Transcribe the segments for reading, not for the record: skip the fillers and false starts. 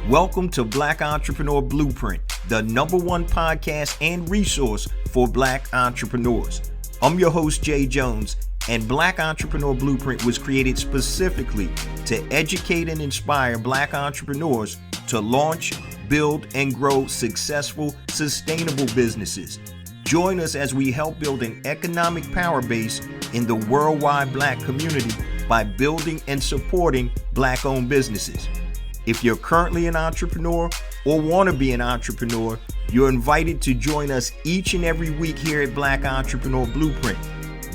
Welcome to Black Entrepreneur Blueprint, the #1 podcast and resource for Black entrepreneurs. I'm your host, Jay Jones, and Black Entrepreneur Blueprint was created specifically to educate and inspire Black entrepreneurs to launch, build, and grow successful, sustainable businesses. Join us as we help build an economic power base in the worldwide Black community by building and supporting Black-owned businesses. If you're currently an entrepreneur or want to be an entrepreneur, you're invited to join us each and every week here at Black Entrepreneur Blueprint.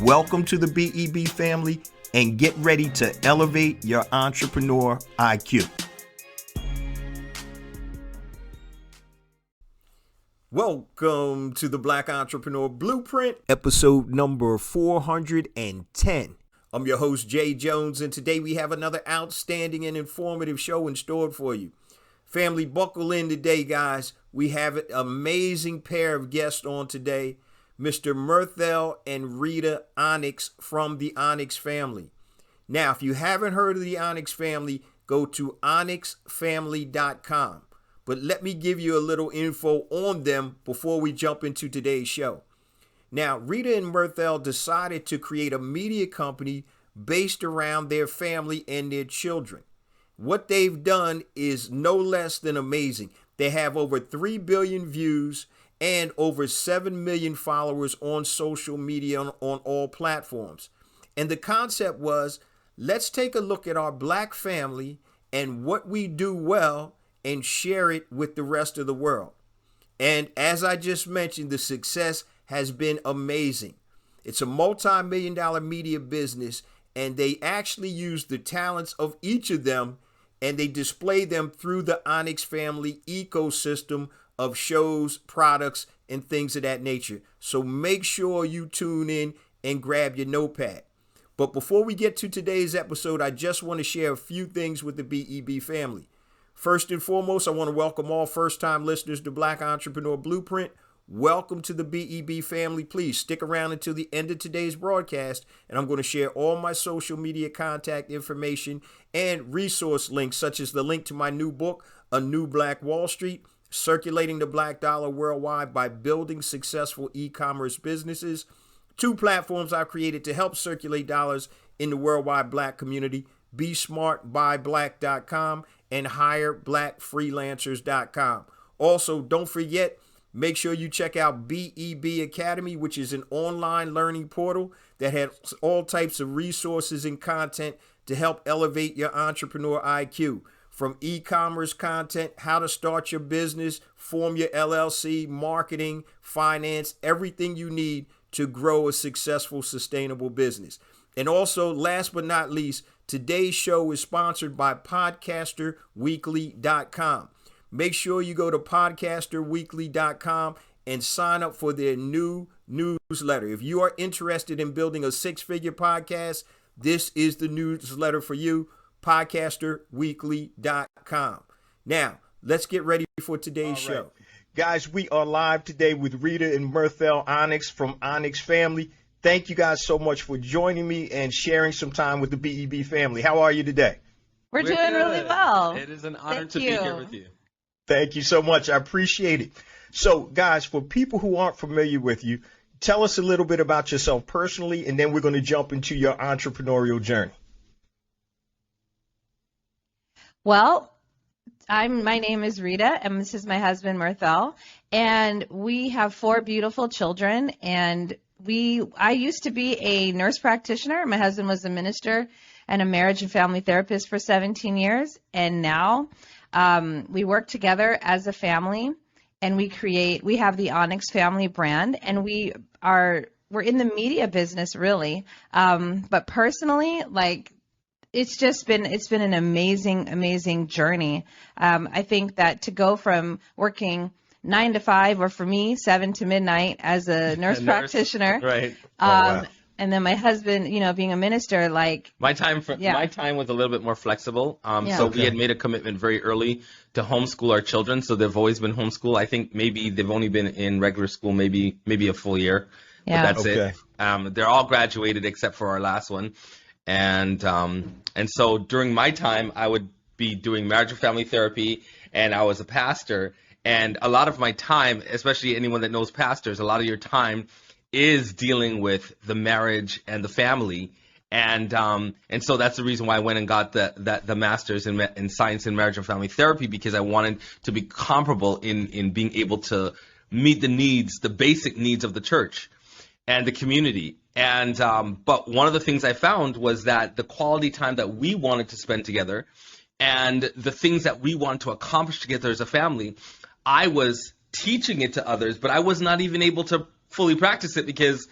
Welcome to the BEB family and get ready to elevate your entrepreneur IQ. Welcome to the Black Entrepreneur Blueprint, episode number 410. I'm your host, Jay Jones, and today we have another outstanding and informative show in store for you. Family, buckle in today, guys. We have an amazing pair of guests on today, Mr. Mirthell and Rita Onyx from the Onyx Family. Now, if you haven't heard of the Onyx Family, go to onyxfamily.com. But let me give you a little info on them before we jump into today's show. Now, Rita and Mirthell decided to create a media company based around their family and their children. What they've done is no less than amazing. They have over 3 billion views and over 7 million followers on social media on all platforms. And the concept was, let's take a look at our Black family and what we do well and share it with the rest of the world. And as I just mentioned, the success has been amazing. It's a multi-million-dollar media business, and they actually use the talents of each of them, and they display them through the Onyx Family ecosystem of shows, products, and things of that nature. So make sure you tune in and grab your notepad. But before we get to today's episode, I just want to share a few things with the BEB family. First and foremost, I want to welcome all first-time listeners to Black Entrepreneur Blueprint. Welcome to the BEB family. Please stick around until the end of today's broadcast, and I'm going to share all my social media contact information and resource links, such as the link to my new book, A New Black Wall Street, Circulating the Black Dollar Worldwide by Building Successful E-Commerce Businesses, 2 platforms I've created to help circulate dollars in the worldwide Black community, BeSmartByBlack.com and HireBlackFreelancers.com. Also, don't forget, make sure you check out BEB Academy, which is an online learning portal that has all types of resources and content to help elevate your entrepreneur IQ. From e-commerce content, how to start your business, form your LLC, marketing, finance, everything you need to grow a successful, sustainable business. And also, last but not least, today's show is sponsored by podcasterweekly.com. Make sure you go to podcasterweekly.com and sign up for their new newsletter. If you are interested in building a 6-figure podcast, this is the newsletter for you, podcasterweekly.com. Now, let's get ready for today's show. Guys, we are live today with Rita and Mirthell Onyx from Onyx Family. Thank you guys so much for joining me and sharing some time with the BEB family. How are you today? We're doing good. Really well. It is an honor to be here with you. Thank you so much. I appreciate it. So, guys, for people who aren't familiar with you, tell us a little bit about yourself personally, and then we're going to jump into your entrepreneurial journey. Well, my name is Rita, and this is my husband, Mirthell, and we have 4 beautiful children, and I used to be a nurse practitioner. My husband was a minister and a marriage and family therapist for 17 years, and now we work together as a family, and we have the Onyx Family brand, and we're in the media business, really. But personally, it's been an amazing journey. I think that to go from working 9 to 5, or for me, 7 to midnight as a nurse practitioner, right? Wow. And then my husband, being a minister, my time was a little bit more flexible. So we had made a commitment very early to homeschool our children. So they've always been homeschooled. I think maybe they've only been in regular school maybe a full year. Yeah. But that's it. They're all graduated except for our last one. And so during my time, I would be doing marriage and family therapy and I was a pastor. And a lot of my time, especially anyone that knows pastors, a lot of your time is dealing with the marriage and the family. And so that's the reason why I went and got the master's in science and marriage and family therapy, because I wanted to be comparable in being able to meet the needs, the basic needs of the church and the community. And but one of the things I found was that the quality time that we wanted to spend together and the things that we wanted to accomplish together as a family, I was teaching it to others, but I was not even able to fully practice it because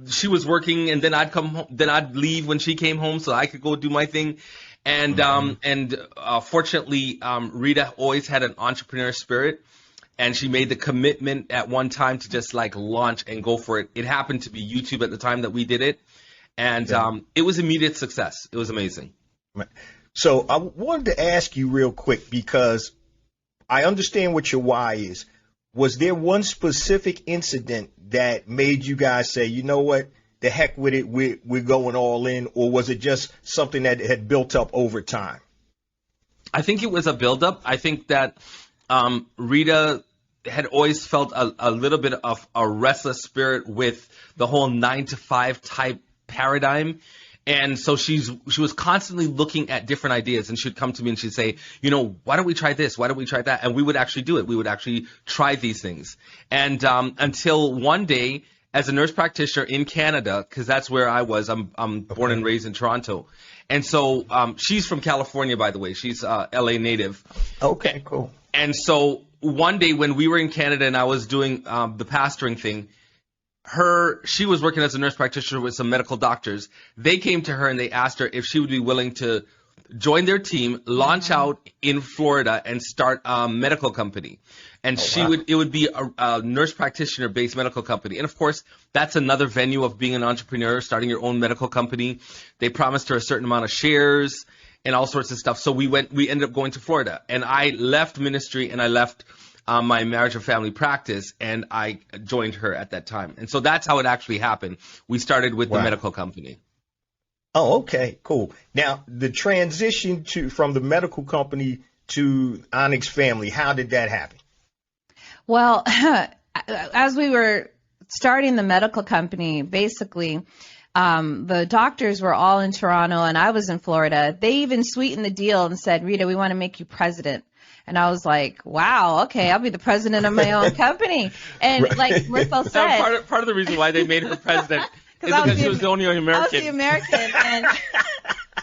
she was working, and then I'd come home, then I'd leave when she came home so I could go do my thing. And fortunately, Rita always had an entrepreneur spirit, and she made the commitment at one time to just like launch and go for it. It happened to be YouTube at the time that we did it, and it was immediate success. It was amazing. So I wanted to ask you real quick, because I understand what your why is. Was there one specific incident that made you guys say, you know what, the heck with it, we're going all in, or was it just something that had built up over time? I think it was a buildup. I think that Rita had always felt a little bit of a restless spirit with the whole 9-to-5 type paradigm. And so she was constantly looking at different ideas, and she'd come to me and she'd say, you know, why don't we try this? Why don't we try that? And we would actually do it. We would actually try these things. And until one day, as a nurse practitioner in Canada, because that's where I was, I'm born and raised in Toronto. And so she's from California, by the way. She's LA native. Okay, cool. And so one day when we were in Canada and I was doing the pastoring thing, she was working as a nurse practitioner with some medical doctors. They came to her and they asked her if she would be willing to join their team, launch out in Florida, and start a medical company. And it would be a nurse practitioner based medical company. And of course, that's another venue of being an entrepreneur, starting your own medical company. They promised her a certain amount of shares and all sorts of stuff. So we ended up going to Florida, and I left ministry and I left my marriage and family practice, and I joined her at that time. And so that's how it actually happened. We started with the medical company. Oh, okay, cool. Now, the transition from the medical company to Onyx Family, how did that happen? Well, as we were starting the medical company, basically, the doctors were all in Toronto and I was in Florida. They even sweetened the deal and said, Rita, we want to make you president. And I was like, wow, okay, I'll be the president of my own company. And like Mirthell said, part of the reason why they made her president is because she was the only American. I was the American,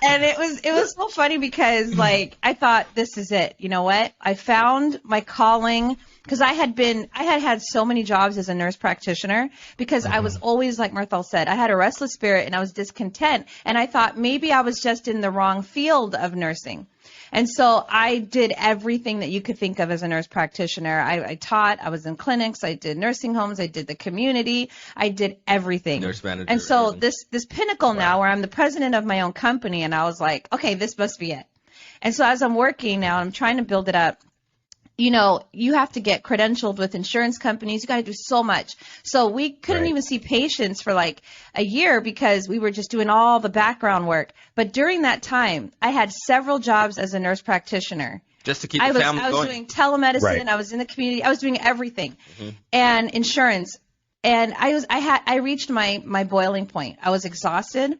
and it was so funny because like I thought, this is it. You know what? I found my calling, because I had so many jobs as a nurse practitioner, because I was always, like Mirthell said, I had a restless spirit and I was discontent, and I thought maybe I was just in the wrong field of nursing. And so I did everything that you could think of as a nurse practitioner. I taught, I was in clinics, I did nursing homes, I did the community, I did everything. Nurse manager. And so this pinnacle now where I'm the president of my own company, and I was like, okay, this must be it. And so as I'm working now, I'm trying to build it up. You know, you have to get credentialed with insurance companies. You got to do so much. So we couldn't even see patients for like a year because we were just doing all the background work. But during that time, I had several jobs as a nurse practitioner. Just to keep the family going. I was doing telemedicine. I was in the community. I was doing everything, and insurance. And I reached my boiling point. I was exhausted.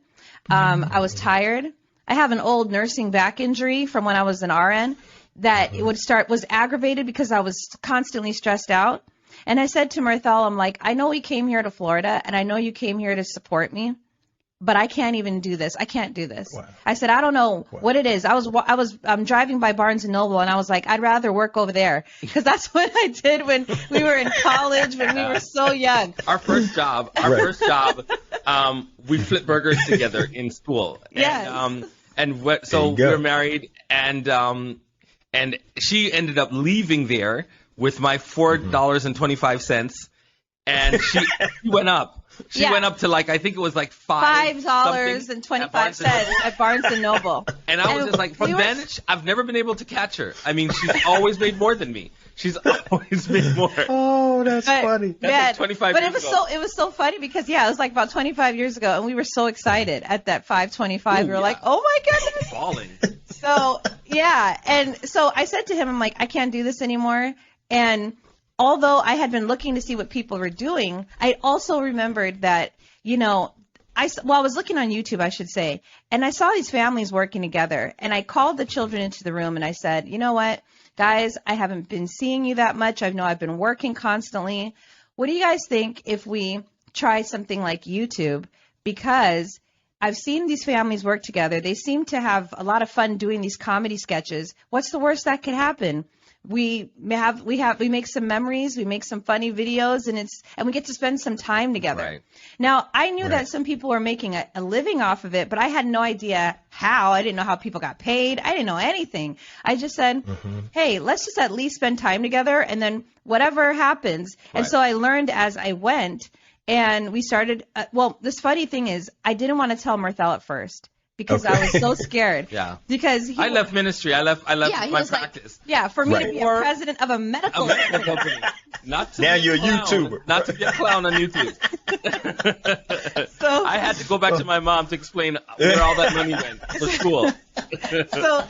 I was tired. I have an old nursing back injury from when I was an RN. That it was aggravated because I was constantly stressed out. And I said to Mirthell, I'm like, I know we came here to Florida and I know you came here to support me, but I can't even do this. I can't do this. Wow. I said, I don't know what it is. I'm driving by Barnes and Noble and I was like, I'd rather work over there, because that's what I did when we were in college, when we were so young. Our first job, we flipped burgers together in school. Yes. So we were married, and she ended up leaving there with my $4.25, and she went up. She went up to like, I think it was like $5.25 at Barnes and Noble. And I was just like, I've never been able to catch her. I mean, she's always made more than me. She's always made more. Oh, that's funny. That's like 25 years ago. It was so funny because it was like about 25 years ago, and we were so excited at that $5.25. We were like, oh my goodness. Falling. So, yeah. And so I said to him, I'm like, I can't do this anymore. And although I had been looking to see what people were doing, I also remembered that, I was looking on YouTube, I should say, and I saw these families working together. And I called the children into the room and I said, you know what, guys, I haven't been seeing you that much. I know I've been working constantly. What do you guys think if we try something like YouTube? Because I've seen these families work together. They seem to have a lot of fun doing these comedy sketches. What's the worst that could happen? We make some memories, we make some funny videos, and we get to spend some time together. Right. Now, I knew that some people were making a living off of it, but I had no idea how. I didn't know how people got paid. I didn't know anything. I just said, hey, let's just at least spend time together, and then whatever happens. Right. And so I learned as I went. And we started, this funny thing is, I didn't want to tell Mirthell at first because I was so scared. Yeah. Because I left ministry. I left my practice. For me to be a president of a medical company. Not to now be you're a YouTuber. Not to be a clown on YouTube. So I had to go back to my mom to explain where all that money went for school. So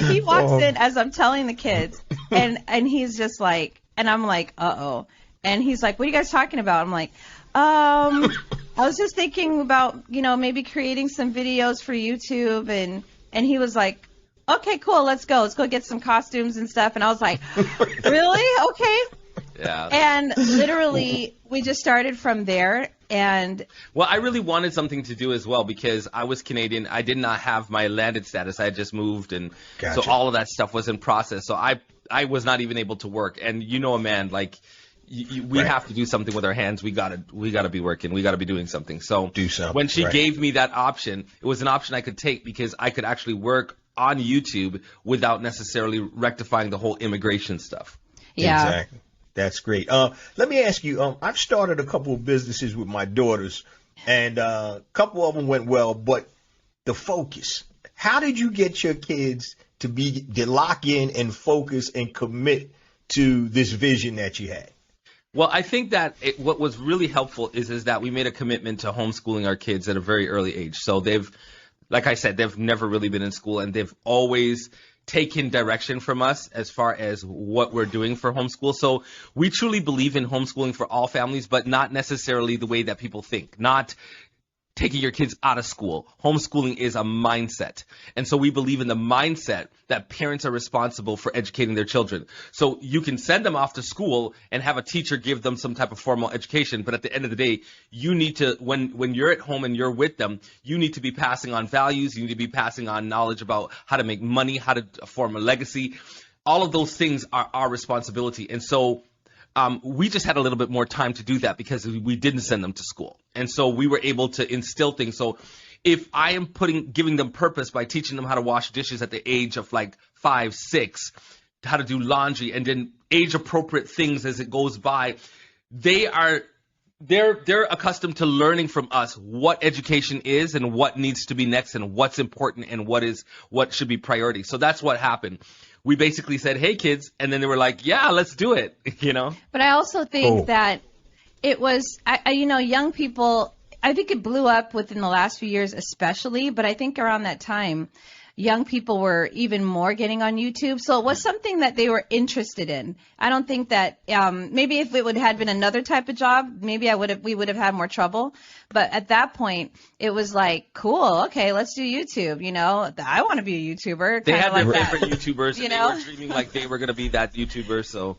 he walks in as I'm telling the kids, and he's just like, and I'm like, uh-oh. And he's like, what are you guys talking about? I'm like, I was just thinking about, maybe creating some videos for YouTube. And he was like, okay, cool, let's go. Let's go get some costumes and stuff. And I was like, really? Okay. Yeah. And literally, we just started from there. And well, I really wanted something to do as well because I was Canadian. I did not have my landed status. I had just moved. And so all of that stuff was in process. So I was not even able to work. And a man, like, we have to do something with our hands. We gotta be working. We gotta be doing something. So when she gave me that option, it was an option I could take because I could actually work on YouTube without necessarily rectifying the whole immigration stuff. Yeah, exactly. That's great. Let me ask you. I've started a couple of businesses with my daughters, and a couple of them went well. But the focus. How did you get your kids to lock in and focus and commit to this vision that you had? Well, I think that what was really helpful is that we made a commitment to homeschooling our kids at a very early age. So like I said, they've never really been in school, and they've always taken direction from us as far as what we're doing for homeschool. So we truly believe in homeschooling for all families, but not necessarily the way that people think. Not taking your kids out of school. Homeschooling is a mindset. And so we believe in the mindset that parents are responsible for educating their children. So you can send them off to school and have a teacher give them some type of formal education. But at the end of the day, you need to, when you're at home and you're with them, you need to be passing on values. You need to be passing on knowledge about how to make money, how to form a legacy. All of those things are our responsibility. And so we just had a little bit more time to do that because we didn't send them to school. And so we were able to instill things. So if I am giving them purpose by teaching them how to wash dishes at the age of like 5, 6, how to do laundry, and then age appropriate things as it goes by, they're accustomed to learning from us what education is and what needs to be next and what's important and what should be priority. So that's what happened. We basically said, hey, kids, and then they were like, yeah, let's do it, But I also think that it was, young people, I think it blew up within the last few years especially, but I think around that time, young people were even more getting on YouTube. So it was something that they were interested in. I don't think that maybe if it had been another type of job, maybe we would have had more trouble. But at that point, it was like, cool, okay, let's do YouTube. I want to be a YouTuber. They had their favorite YouTubers. And they were dreaming like they were going to be that YouTuber. So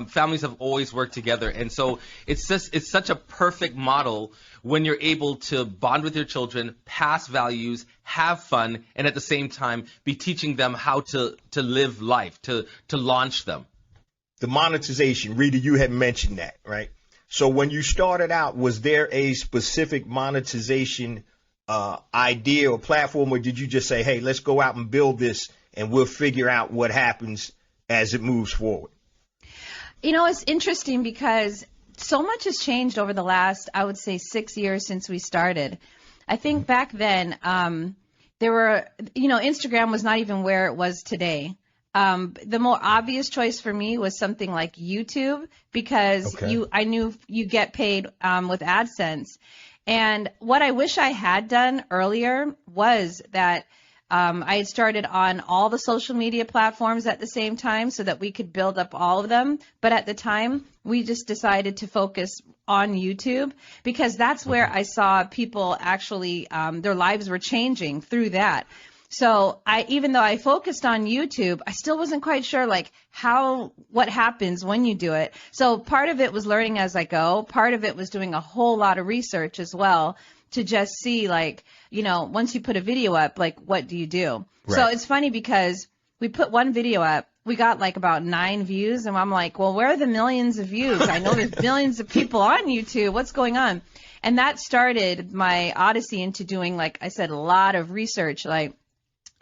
families have always worked together. And so it's such a perfect model when you're able to bond with your children, pass values, have fun, and at the same time be teaching them how to live life, to launch them. The monetization, Rita, you had mentioned that, right? So when you started out, was there a specific monetization idea or platform, or did you just say, hey, let's go out and build this and we'll figure out what happens as it moves forward? It's interesting because so much has changed over the last, I would say, 6 years since we started. I think back then there were, Instagram was not even where it was today. The more obvious choice for me was something like YouTube because I knew you get paid with AdSense. And what I wish I had done earlier was that I had started on all the social media platforms at the same time so that we could build up all of them. But at the time, we just decided to focus on YouTube because that's where I saw people actually, their lives were changing through that. So even though I focused on YouTube, I still wasn't quite sure like what happens when you do it. So part of it was learning as I go. Part of it was doing a whole lot of research as well to just see like, once you put a video up, like what do you do? Right. So it's funny because we put one video up, we got like about 9 views, and I'm like, well, where are the millions of views? I know there's millions of people on YouTube. What's going on? And that started my odyssey into doing, like I said, a lot of research, like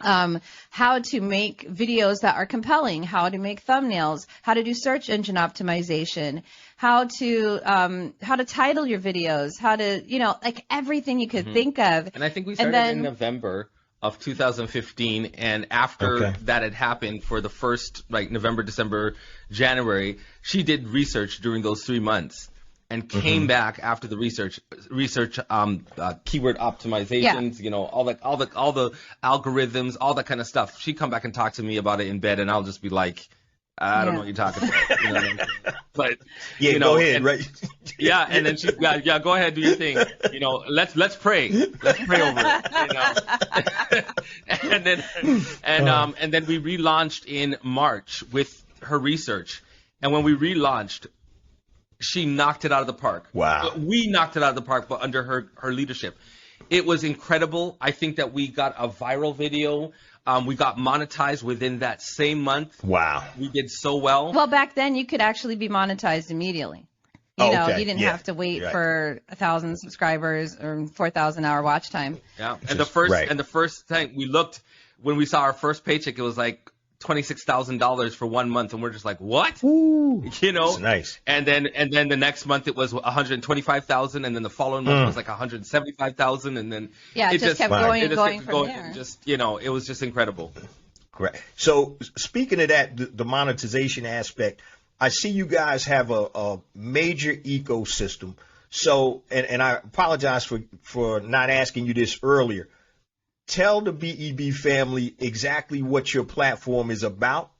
how to make videos that are compelling, how to make thumbnails, how to do search engine optimization, how to title your videos, how to, like everything you could think of. And I think we started in November of 2015, and after that had happened for the first, like November, December, January, she did research during those 3 months. And came back after the research, keyword optimizations, all the algorithms, all that kind of stuff. She'd come back and talk to me about it in bed, and I'll just be like, I don't know what you're talking about. But go ahead, right? Yeah, and then she's go ahead, do your thing. Let's pray. Let's pray over it. And then we relaunched in March with her research, and when we relaunched, she knocked it out of the park. Wow. We knocked it out of the park, but under her leadership. It was incredible. I think that we got a viral video. We got monetized within that same month. Wow. We did so well. Well, back then you could actually be monetized immediately. You didn't have to wait for 1,000 subscribers or 4,000 hour watch time. Yeah. And the first time we looked, when we saw our first paycheck, it was like $26,000 for 1 month, and we're just like, what? Ooh, that's nice. And then the next month it was 125,000, and then the following month was like 175,000, and then it just kept going and going from there. Just it was just incredible. Correct. So speaking of that, the monetization aspect, I see you guys have a major ecosystem. So, and I apologize for not asking you this earlier. Tell the BEB family exactly what your platform is about,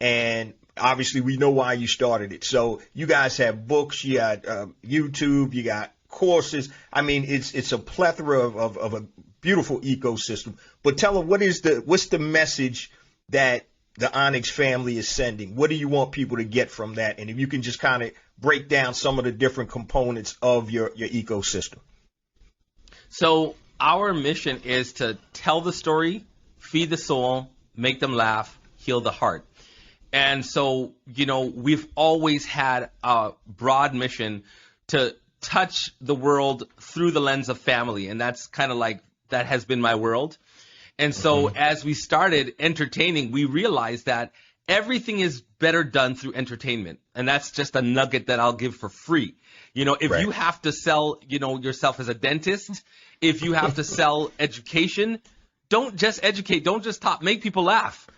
and obviously we know why you started it. So you guys have books, you got YouTube, you got courses. I mean, it's a plethora of a beautiful ecosystem. But tell them what's the message that the Onyx family is sending? What do you want people to get from that? And if you can just kind of break down some of the different components of your ecosystem. So our mission is to tell the story, feed the soul, make them laugh, heal the heart. And so, we've always had a broad mission to touch the world through the lens of family. And that's kind of like, that has been my world. And so as we started entertaining, we realized that everything is better done through entertainment. And that's just a nugget that I'll give for free. If you have to sell, yourself as a dentist, if you have to sell education, don't just educate, don't just talk, make people laugh.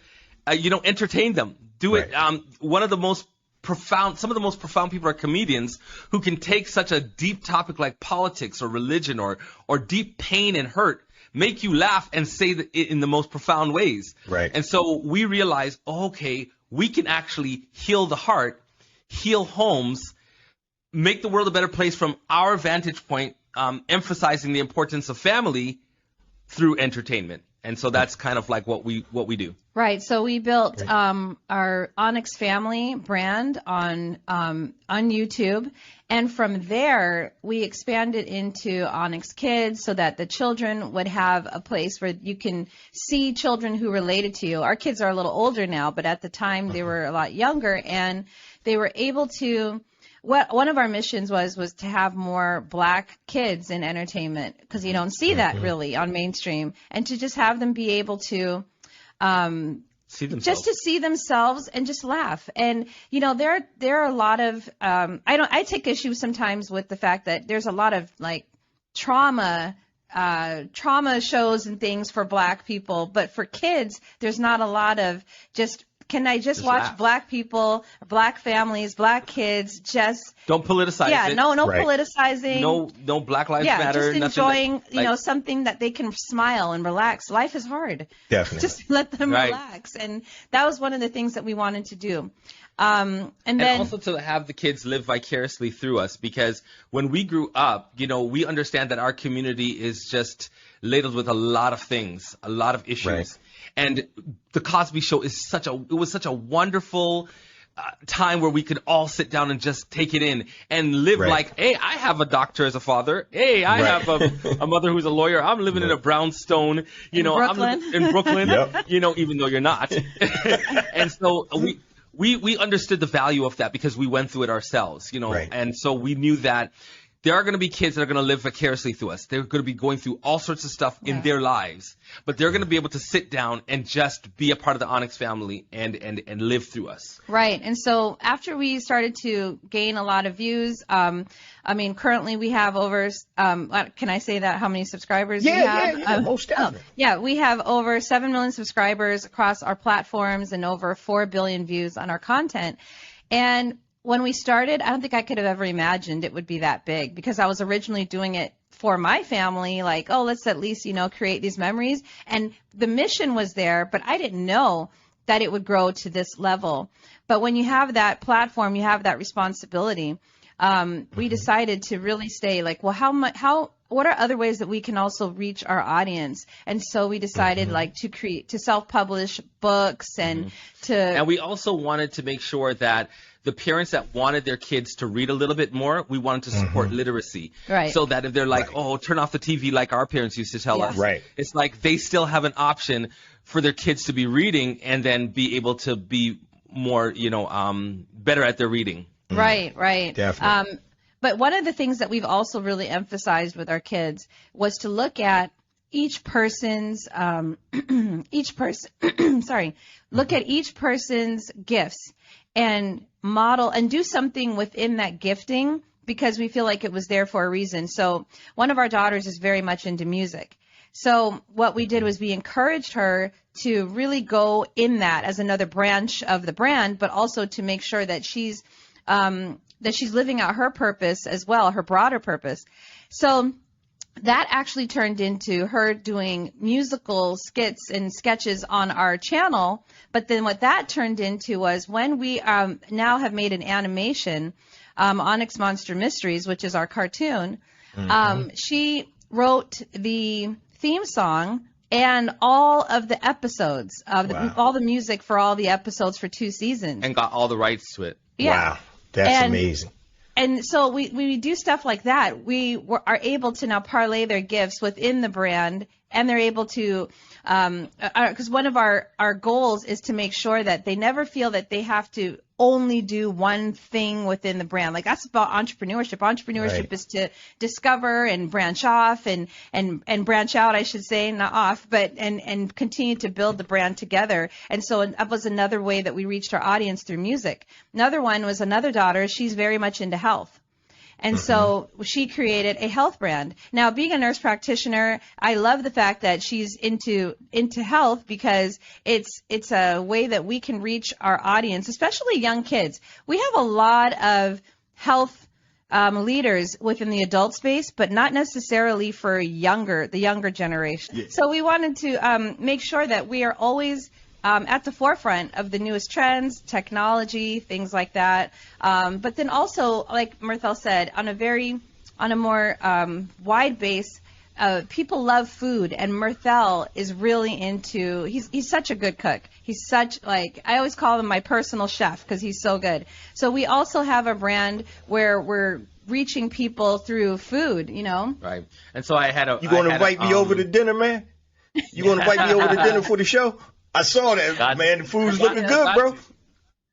Entertain them. Do it. Some of the most profound people are comedians who can take such a deep topic like politics or religion or deep pain and hurt, make you laugh and say it in the most profound ways. Right. And so we realized, we can actually heal the heart, heal homes, make the world a better place from our vantage point, emphasizing the importance of family through entertainment. And so that's kind of like what we do. Right. So we built our Onyx Family brand on YouTube, and from there we expanded into Onyx Kids so that the children would have a place where you can see children who related to you. Our kids are a little older now, but at the time they were a lot younger, and they were able to. One of our missions was to have more Black kids in entertainment, because you don't see that really on mainstream, and to just have them be able to just to see themselves and just laugh. And there are a lot of I take issue sometimes with the fact that there's a lot of like trauma shows and things for Black people, but for kids there's not a lot of just Can I just watch laugh. Black people, Black families, Black kids just don't politicize it. No politicizing. No Black Lives Matter. Just enjoying, something that they can smile and relax. Life is hard. Definitely. Just let them relax. And that was one of the things that we wanted to do. And then also to have the kids live vicariously through us, because when we grew up, we understand that our community is just ladled with a lot of things, a lot of issues. Right. And the Cosby Show is such a wonderful time where we could all sit down and just take it in and live like, hey, I have a doctor as a father. Hey, I have a mother who's a lawyer. I'm living in a brownstone, in Brooklyn. I'm in Brooklyn, even though you're not. And so we understood the value of that because we went through it ourselves, and so we knew that there are going to be kids that are going to live vicariously through us. They're going to be going through all sorts of stuff in their lives, but they're going to be able to sit down and just be a part of the Onyx family and live through us. Right. And so after we started to gain a lot of views, currently we have over, can I say that, how many subscribers we have? Yeah, most definitely. We have over 7 million subscribers across our platforms and over 4 billion views on our content. And when we started, I don't think I could have ever imagined it would be that big, because I was originally doing it for my family, like, oh, let's at least, create these memories. And the mission was there, but I didn't know that it would grow to this level. But when you have that platform, you have that responsibility. We decided to really stay like, well, what are other ways that we can also reach our audience? And so we decided to self-publish books and And we also wanted to make sure that the parents that wanted their kids to read a little bit more, we wanted to support literacy. Right. So that if they're like, oh, turn off the TV like our parents used to tell us. Right. It's like they still have an option for their kids to be reading and then be able to be more, better at their reading. Right. Definitely. But one of the things that we've also really emphasized with our kids was to look at each person's look at each person's gifts and model and do something within that gifting, because we feel like it was there for a reason. So one of our daughters is very much into music. So what we did was we encouraged her to really go in that as another branch of the brand, but also to make sure that she's living out her purpose as well, her broader purpose. So that actually turned into her doing musical skits and sketches on our channel. But then what that turned into was when we now have made an animation, Onyx Monster Mysteries, which is our cartoon, she wrote the theme song and all of the episodes, all the music for all the episodes for 2 seasons. And got all the rights to it. Yeah. Wow. That's amazing. And so we do stuff like that. We are able to now parlay their gifts within the brand, and they're able to, because one of our goals is to make sure that they never feel that they have to only do one thing within the brand. Like, that's about entrepreneurship. Entrepreneurship is to discover and branch off and branch out, I should say, not off, but and continue to build the brand together. And so that was another way that we reached our audience through music. Another one was another daughter. She's very much into health. And so she created a health brand. Now, being a nurse practitioner, I love the fact that she's into health, because it's a way that we can reach our audience, especially young kids. We have a lot of health leaders within the adult space, but not necessarily for the younger generation. Yeah. So we wanted to make sure that we are always at the forefront of the newest trends, technology, things like that. But then also, like Mirthell said, on a more wide base, people love food, and Mirthell is really into. He's such a good cook. He's such, like, I always call him my personal chef because he's so good. So we also have a brand where we're reaching people through food, Right. And so I had a. You going to invite me over to dinner, man? You going to invite me over to dinner for the show? I saw that, man. The food's looking good, bro.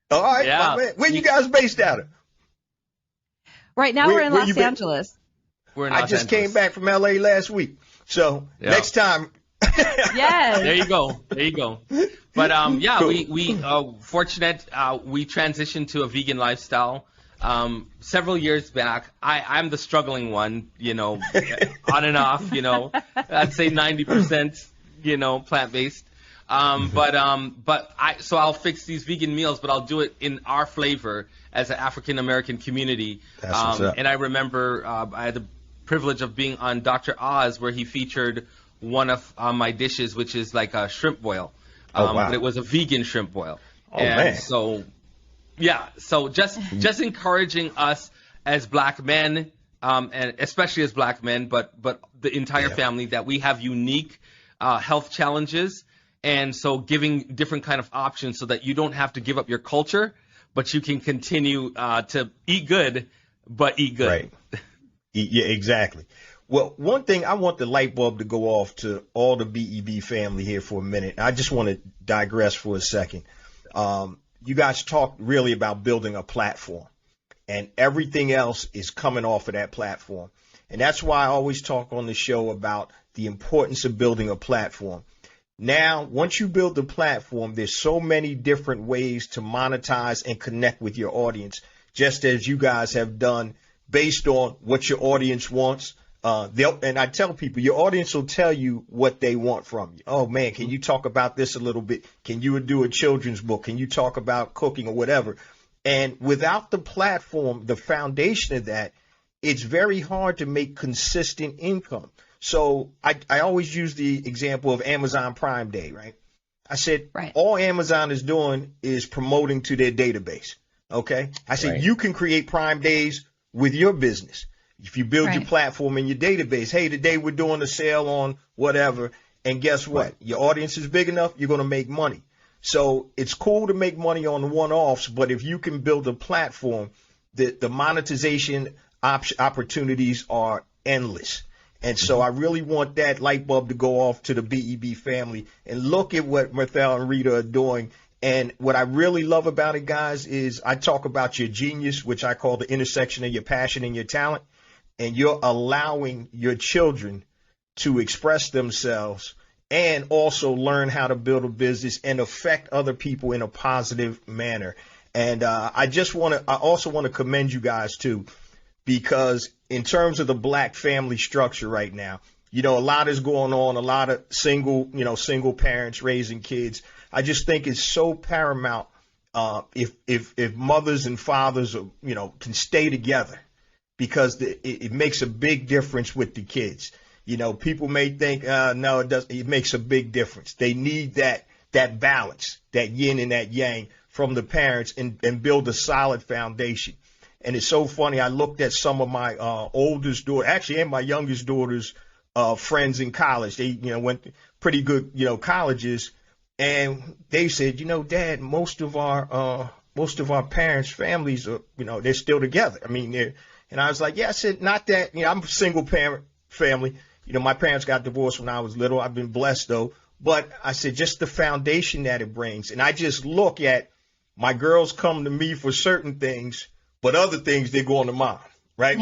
All right, my man. Where you guys based out of? Right now we're in Los Angeles. We're in Los Angeles. I just came back from LA last week. So next time. Yes. There you go. But cool. we fortunate. We transitioned to a vegan lifestyle several years back. I'm the struggling one, on and off. I'd say 90%, plant-based. But I'll fix these vegan meals, but I'll do it in our flavor as an African American community. That's what's up. And I remember I had the privilege of being on Dr. Oz, where he featured one of my dishes, which is like a shrimp boil. Wow. But it was a vegan shrimp boil. Man. So, yeah. So just encouraging us as black men, and especially as black men, but the entire family, that we have unique health challenges. And so giving different kind of options so that you don't have to give up your culture, but you can continue to eat good, but eat good. Right. Yeah, exactly. Well, one thing, I want the light bulb to go off to all the BEB family here for a minute. I just want to digress for a second. You guys talked really about building a platform, and everything else is coming off of that platform. And that's why I always talk on the show about the importance of building a platform. Now, once you build the platform, there's so many different ways to monetize and connect with your audience, just as you guys have done based on what your audience wants. And I tell people, your audience will tell you what they want from you. Oh, man, can you talk about this a little bit? Can you do a children's book? Can you talk about cooking or whatever? And without the platform, the foundation of that, it's very hard to make consistent income. So I always use the example of Amazon Prime Day, right? I said, all Amazon is doing is promoting to their database. Okay. I said, you can create Prime Days with your business. If you build your platform and your database, hey, today we're doing a sale on whatever. And guess what? Your audience is big enough, you're going to make money. So it's cool to make money on the one-offs, but if you can build a platform, the monetization opportunities are endless. And so I really want that light bulb to go off to the BEB family and look at what Mirthell and Rita are doing. And what I really love about it, guys, is I talk about your genius, which I call the intersection of your passion and your talent. And you're allowing your children to express themselves and also learn how to build a business and affect other people in a positive manner. And I also want to commend you guys, too, because in terms of the black family structure right now, a lot is going on, a lot of single parents raising kids. I just think it's so paramount if mothers and fathers, can stay together, because it makes a big difference with the kids. People may think, no, it doesn't. It makes a big difference. They need that balance, that yin and that yang from the parents, and build a solid foundation. And it's so funny. I looked at some of my oldest daughter, actually, and my youngest daughter's friends in college. They, went to pretty good, colleges, and they said, Dad, most of our parents' families are, they're still together. I mean, and I was like, yeah. I said, not that, I'm a single parent family. My parents got divorced when I was little. I've been blessed though. But I said, just the foundation that it brings. And I just look at my girls come to me for certain things, but other things they go on to mom, right?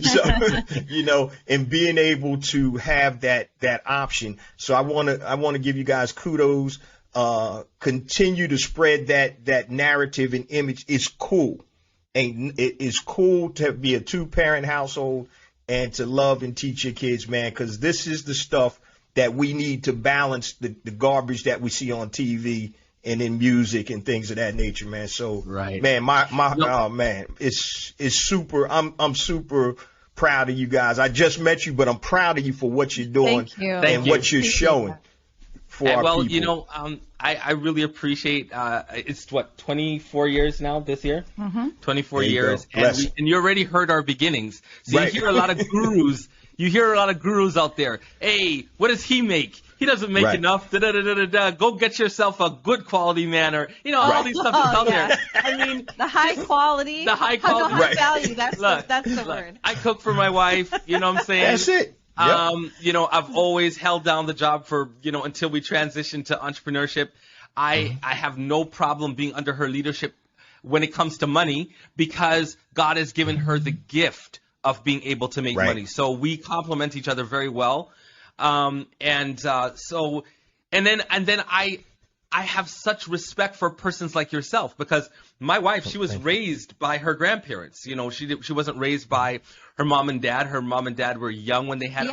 So, and being able to have that option. So I want to give you guys kudos. Continue to spread that narrative and image. It's cool. And it is cool to be a 2-parent household and to love and teach your kids, man, because this is the stuff that we need to balance the garbage that we see on TV and in music and things of that nature, man. So, man, oh man, it's super. I'm super proud of you guys. I just met you, but I'm proud of you for what you're doing and what you're showing. Well, people. I really appreciate. It's 24 years now this year. 24 years, and you already heard our beginnings. So you hear a lot of gurus. You hear a lot of gurus out there. Hey, what does he make? He doesn't make enough. Go get yourself a good quality man, or all these stuff is out there. I mean, the high quality, high value. That's the word. I cook for my wife. You know what I'm saying? That's it. Yep. I've always held down the job for until we transitioned to entrepreneurship. I have no problem being under her leadership when it comes to money, because God has given her the gift of being able to make money. So we complement each other very well. And then I have such respect for persons like yourself, because my wife, she was raised by her grandparents. You know, she wasn't raised by her mom and dad. Her mom and dad were young when they had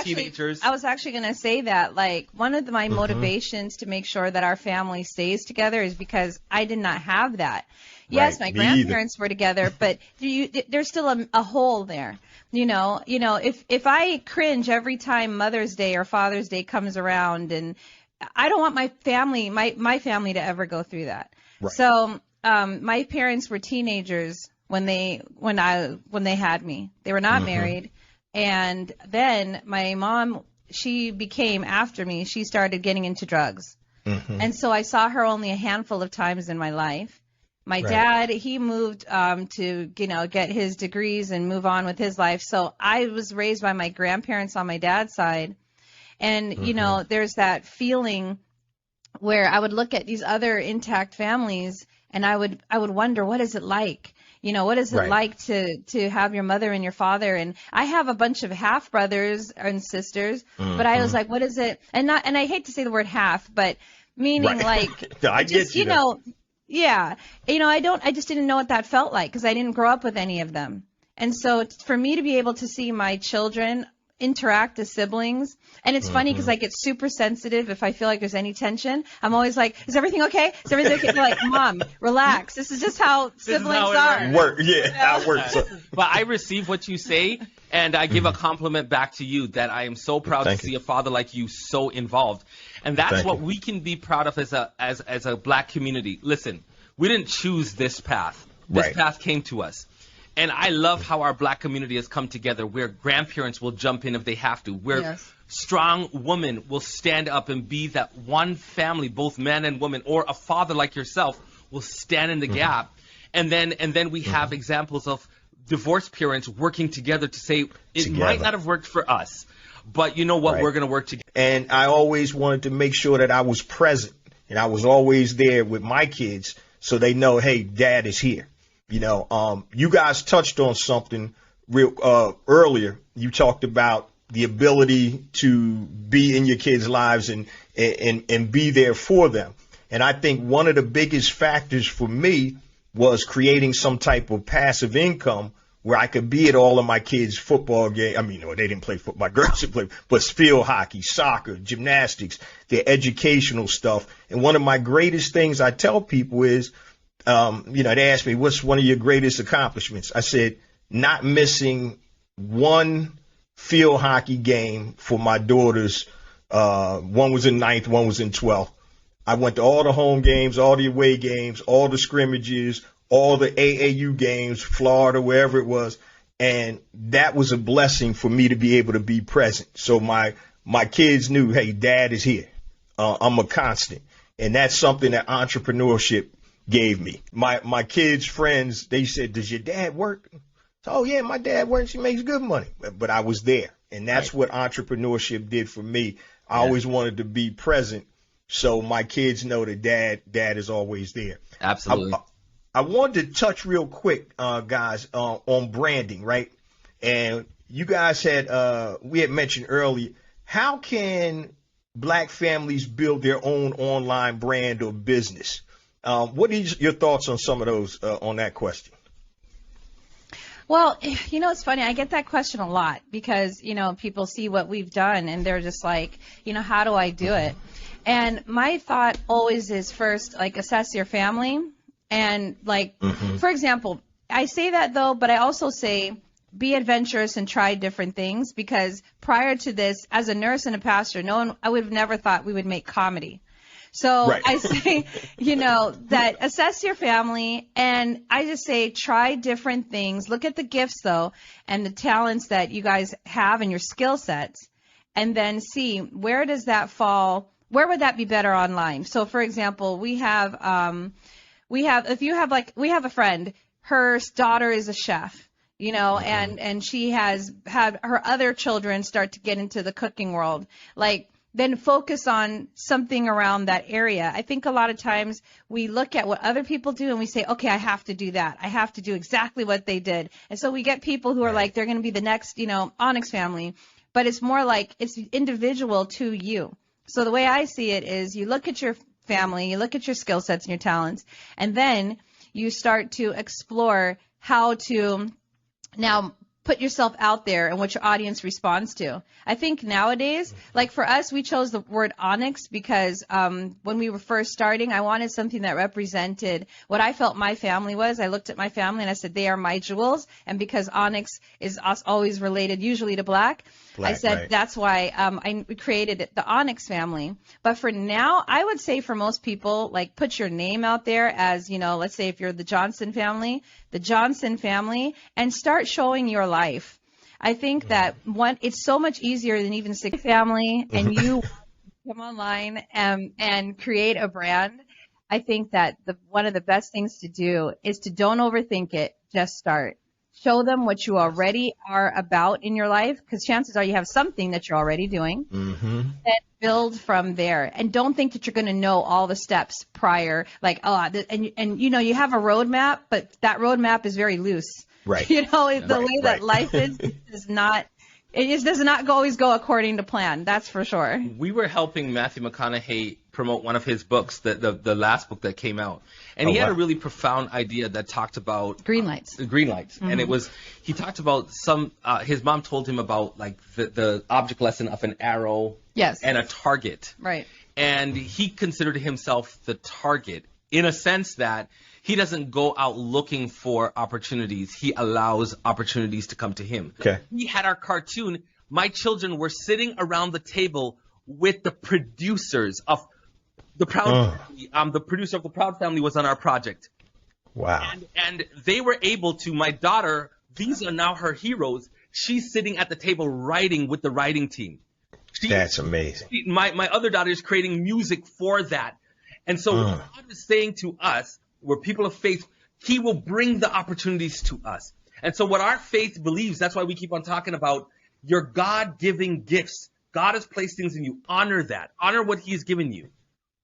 teenagers. I was actually going to say that, like, one of my motivations to make sure that our family stays together is because I did not have that. Yes, my grandparents were together, but there's still a hole there. You know, if I cringe every time Mother's Day or Father's Day comes around, and I don't want my family to ever go through that. Right. So my parents were teenagers when they had me. They were not married, and then my mom, she became, after me, she started getting into drugs, and so I saw her only a handful of times in my life. My dad, he moved to get his degrees and move on with his life. So I was raised by my grandparents on my dad's side. And, there's that feeling where I would look at these other intact families and I would wonder, what is it like? What is it like to have your mother and your father? And I have a bunch of half brothers and sisters, but I was like, what is it? And I hate to say the word half, but meaning like, no, I just, get you. Yeah. I just didn't know what that felt like because I didn't grow up with any of them. And so for me to be able to see my children interact as siblings, and it's funny because I get super sensitive if I feel like there's any tension. I'm always like, is everything okay? Is everything okay? They're like, Mom, relax. This is just how siblings are. How it works. But I receive what you say, and I give a compliment back to you that I am so proud to see a father like you so involved. And that's what we can be proud of as a black community. Listen, we didn't choose this path. This path came to us. And I love how our black community has come together, where grandparents will jump in if they have to, where strong women will stand up and be that one family, both men and women, or a father like yourself will stand in the gap. And then we have examples of divorced parents working together to say it might not have worked for us, but you know what, we're going to work together. And I always wanted to make sure that I was present and I was always there with my kids so they know, hey, Dad is here. You guys touched on something real earlier. You talked about the ability to be in your kids' lives and be there for them. And I think one of the biggest factors for me was creating some type of passive income where I could be at all of my kids' football games. I mean, no, they didn't play football. My girls didn't play, but field hockey, soccer, gymnastics, their educational stuff. And one of my greatest things I tell people is, they asked me, what's one of your greatest accomplishments? I said, not missing one field hockey game for my daughters. One was in 9th, one was in 12th. I went to all the home games, all the away games, all the scrimmages, all the AAU games, Florida, wherever it was. And that was a blessing for me to be able to be present. So my kids knew, hey, Dad is here. I'm a constant. And that's something that entrepreneurship gave me. My kids' friends, they said, does your dad work? Oh, yeah, my dad works. He makes good money. But I was there. And that's what entrepreneurship did for me. I always wanted to be present so my kids know that dad is always there. Absolutely. I wanted to touch real quick, guys, on branding, right? And you guys we had mentioned earlier, how can black families build their own online brand or business? What is your thoughts on some of those, on that question? Well, it's funny. I get that question a lot because, people see what we've done and they're just like, how do I do it? And my thought always is first, like, assess your family. And like, for example, I say that though, but I also say be adventurous and try different things, because prior to this, as a nurse and a pastor, I would have never thought we would make comedy. So I say, that assess your family, and I just say try different things. Look at the gifts, though, and the talents that you guys have and your skill sets, and then see where does that fall. Where would that be better online? So, for example, we have a friend, her daughter is a chef, and she has had her other children start to get into the cooking world. Then focus on something around that area. I think a lot of times we look at what other people do and we say, okay, I have to do that. I have to do exactly what they did. And so we get people who are like, they're going to be the next, Onyx family. But it's more like it's individual to you. So the way I see it is you look at your family, you look at your skill sets and your talents, and then you start to explore how to now put yourself out there and what your audience responds to. I think nowadays, like for us, we chose the word Onyx because when we were first starting, I wanted something that represented what I felt my family was. I looked at my family and I said, they are my jewels. And because Onyx is always related usually to black, I said, right. That's why I created the Onyx family. But for now, I would say for most people, like put your name out there as, let's say if you're the Johnson family, and start showing your life. I think that it's so much easier than even six family, and you come online and create a brand. I think that one of the best things to do is to don't overthink it, just start. Show them what you already are about in your life, because chances are you have something that you're already doing. Then build from there, and don't think that you're going to know all the steps prior. Like, you have a roadmap, but that roadmap is very loose. Right. The way that life is does not. It just does not always go according to plan. That's for sure. We were helping Matthew McConaughey promote one of his books, the last book that came out. And he had a really profound idea that talked about green lights. And he talked about his mom told him about like the object lesson of an arrow and a target. Right. And he considered himself the target in a sense that he doesn't go out looking for opportunities. He allows opportunities to come to him. Okay. We had our cartoon. My children were sitting around the table with the producers of the Proud Family. The producer of the Proud Family was on our project. Wow. And they were able to, my daughter, these are now her heroes. She's sitting at the table writing with the writing team. That's amazing. My other daughter is creating music for that. And so what God is saying to us, we're people of faith, he will bring the opportunities to us. And so what our faith believes, that's why we keep on talking about your God-given gifts. God has placed things in you. Honor that. Honor what he's given you.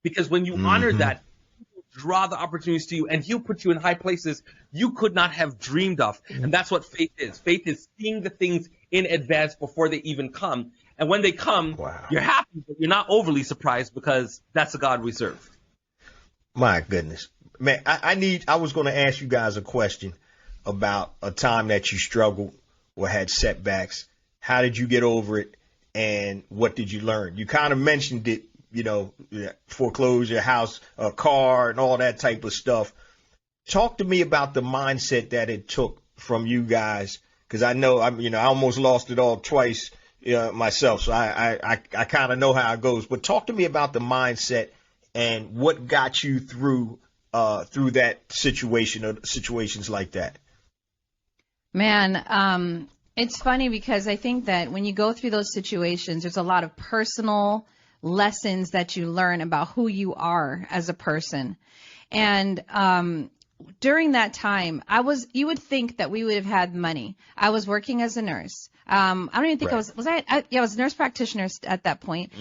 Because when you honor that, he will draw the opportunities to you, and he'll put you in high places you could not have dreamed of. And that's what faith is. Faith is seeing the things in advance before they even come. And when they come, you're happy, but you're not overly surprised because that's the God we serve. My goodness. Man, I was going to ask you guys a question about a time that you struggled or had setbacks. How did you get over it, and what did you learn? You kind of mentioned it, foreclose your house, a car, and all that type of stuff. Talk to me about the mindset that it took from you guys, because I know I almost lost it all twice myself, so I kind of know how it goes. But talk to me about the mindset and what got you through that situation or situations like that. Man, it's funny because I think that when you go through those situations, there's a lot of personal lessons that you learn about who you are as a person. And during that time, you would think that we would have had money. I was working as a nurse. I don't even think I was I was a nurse practitioner at that point.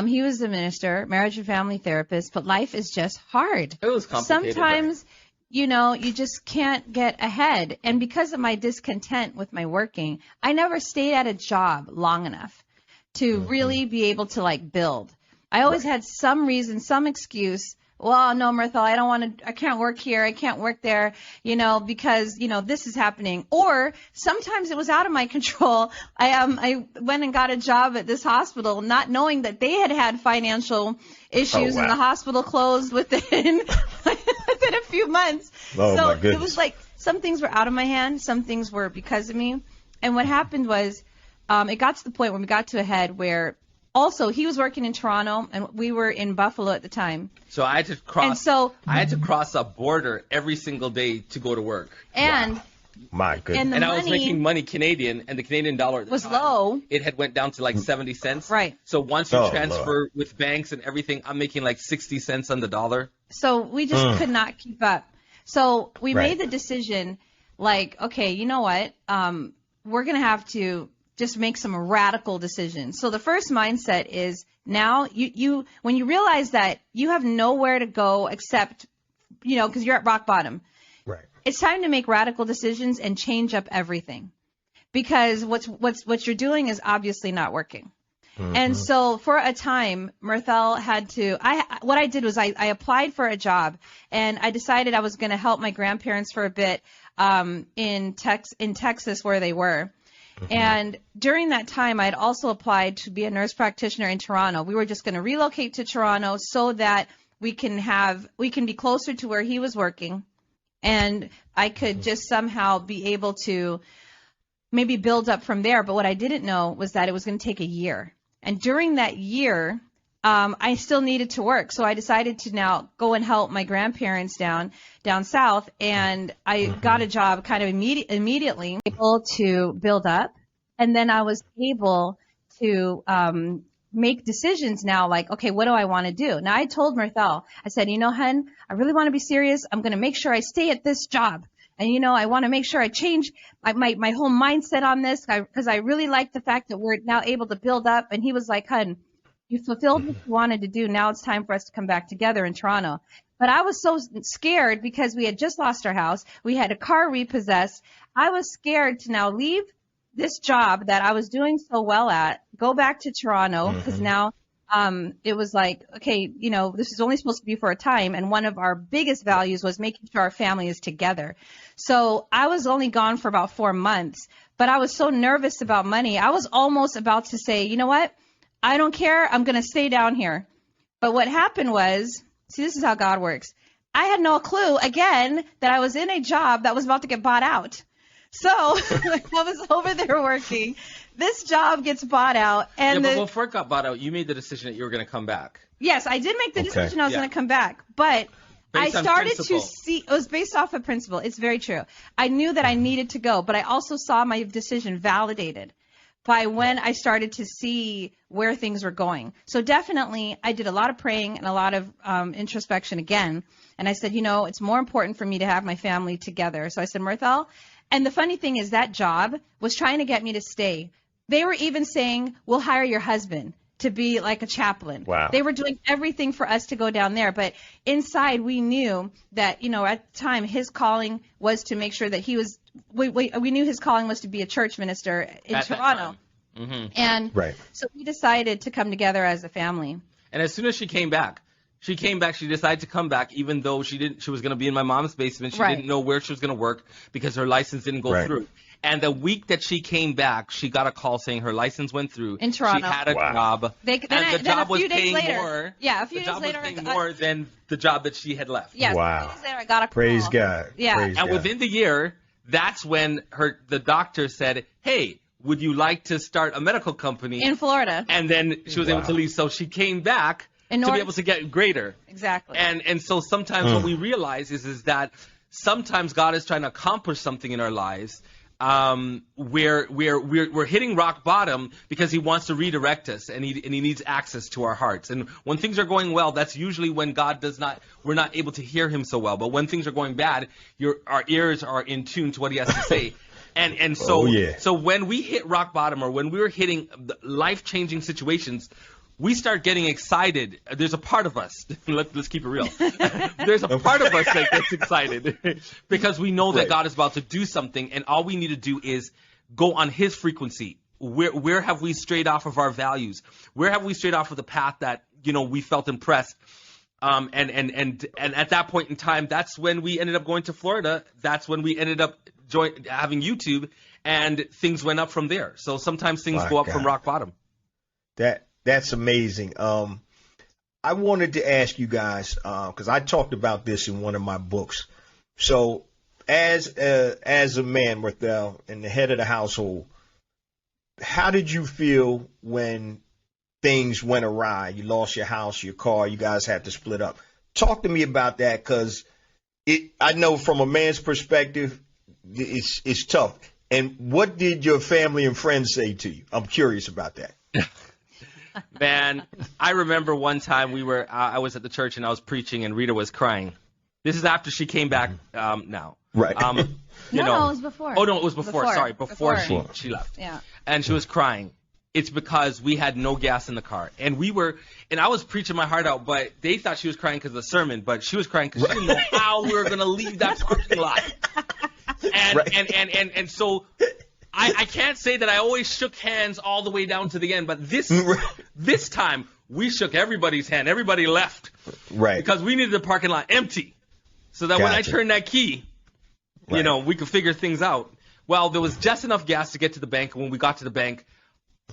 He was a minister, marriage and family therapist, but life is just hard. It was complicated. Sometimes, you just can't get ahead. And because of my discontent with my working, I never stayed at a job long enough to really be able to build. I always had some reason, some excuse. Well, no, Mirthell, I can't work here. I can't work there, because, this is happening. Or sometimes it was out of my control. I went and got a job at this hospital, not knowing that they had financial issues and the hospital closed within a few months. Oh, so my goodness. It was like some things were out of my hand. Some things were because of me. And what happened was it got to the point when we got to a head where also he was working in Toronto and we were in Buffalo at the time. So I had to cross a border every single day to go to work. And my goodness. And I was making money Canadian, and the Canadian dollar was low. It had went down to like 70 cents. Right. So once you transfer with banks and everything, I'm making like 60 cents on the dollar. So we just could not keep up. So we made the decision, okay, you know what? We're going to have to just make some radical decisions. So the first mindset is now you when you realize that you have nowhere to go except, because you're at rock bottom. Right. It's time to make radical decisions and change up everything, because what you're doing is obviously not working. And so for a time, Mirthell had to, what I did was I applied for a job, and I decided I was going to help my grandparents for a bit in Texas where they were. And during that time, I had also applied to be a nurse practitioner in Toronto. We were just going to relocate to Toronto so that we can be closer to where he was working, and I could just somehow be able to maybe build up from there. But what I didn't know was that it was going to take a year. And during that year, I still needed to work. So I decided to now go and help my grandparents down south. And I got a job kind of immediately, able to build up. And then I was able to make decisions now, like, okay, what do I want to do? Now I told Mirthell, I said, hun, I really want to be serious. I'm going to make sure I stay at this job. And, I want to make sure I change my whole mindset on this, because I really like the fact that we're now able to build up. And he was like, hun, you fulfilled what you wanted to do. Now it's time for us to come back together in Toronto. But I was so scared because we had just lost our house. We had a car repossessed. I was scared to now leave this job that I was doing so well at, go back to Toronto, because now it was like, okay, this is only supposed to be for a time. And one of our biggest values was making sure our family is together. So I was only gone for about 4 months, but I was so nervous about money. I was almost about to say, you know what? I don't care. I'm going to stay down here. But what happened was, see, this is how God works. I had no clue, again, that I was in a job that was about to get bought out. So I was over there working. This job gets bought out. And but before it got bought out, you made the decision that you were going to come back. Yes, I did make the decision I was going to come back. But I started to see, it was based off of principle. It's very true. I knew that I needed to go, but I also saw my decision validated by when I started to see where things were going. So definitely I did a lot of praying and a lot of introspection again. And I said, it's more important for me to have my family together. So I said, Mirthell, and the funny thing is that job was trying to get me to stay. They were even saying, we'll hire your husband to be like a chaplain. Wow. They were doing everything for us to go down there. But inside we knew that, at the time his calling was to make sure that he was, we knew his calling was to be a church minister in Toronto. And so we decided to come together as a family. And as soon as she came back, she decided to come back, even though she was going to be in my mom's basement. She didn't know where she was going to work because her license didn't go through. And the week that she came back, she got a call saying her license went through. In Toronto. She had a job. The job was paying more. Yeah, a few days later. The job was paying more than the job that she had left. Yes, wow. A few days later I got a call. Praise God. Yeah. Praise God. Within the year, that's when the doctor said, hey, would you like to start a medical company? In Florida. And then she was able to leave. So she came back to be able to get greater. Exactly. And so sometimes what we realize is that sometimes God is trying to accomplish something in our lives where we're hitting rock bottom because he wants to redirect us and he needs access to our hearts. And when things are going well, that's usually when we're not able to hear him so well. But when things are going bad, our ears are in tune to what he has to say. And so so when we hit rock bottom or when we were hitting life-changing situations, we start getting excited. There's a part of us, let's keep it real. There's a part of us that gets excited because we know that God is about to do something, and all we need to do is go on his frequency. Where have we strayed off of our values? Where have we strayed off of the path that, we felt impressed? And at that point in time, that's when we ended up going to Florida. That's when we ended up having YouTube, and things went up from there. So sometimes things go up from rock bottom. That's amazing. I wanted to ask you guys, because I talked about this in one of my books. So as a man, Mirthell, and the head of the household, how did you feel when things went awry? You lost your house, your car, you guys had to split up. Talk to me about that, because I know from a man's perspective, it's tough. And what did your family and friends say to you? I'm curious about that. Man, I remember one time I was at the church and I was preaching and Rita was crying. This is after she came back now. Right. No, it was before. Oh, no, it was before. Sorry, before she left. Yeah. And she was crying. It's because we had no gas in the car. And I was preaching my heart out, but they thought she was crying because of the sermon, but she was crying because she didn't know how we were going to leave that parking lot. And so I can't say that I always shook hands all the way down to the end, but this time we shook everybody's hand. Everybody left. Right. Because we needed the parking lot empty. So that when I turned that key, you know, we could figure things out. Well, there was just enough gas to get to the bank. When we got to the bank,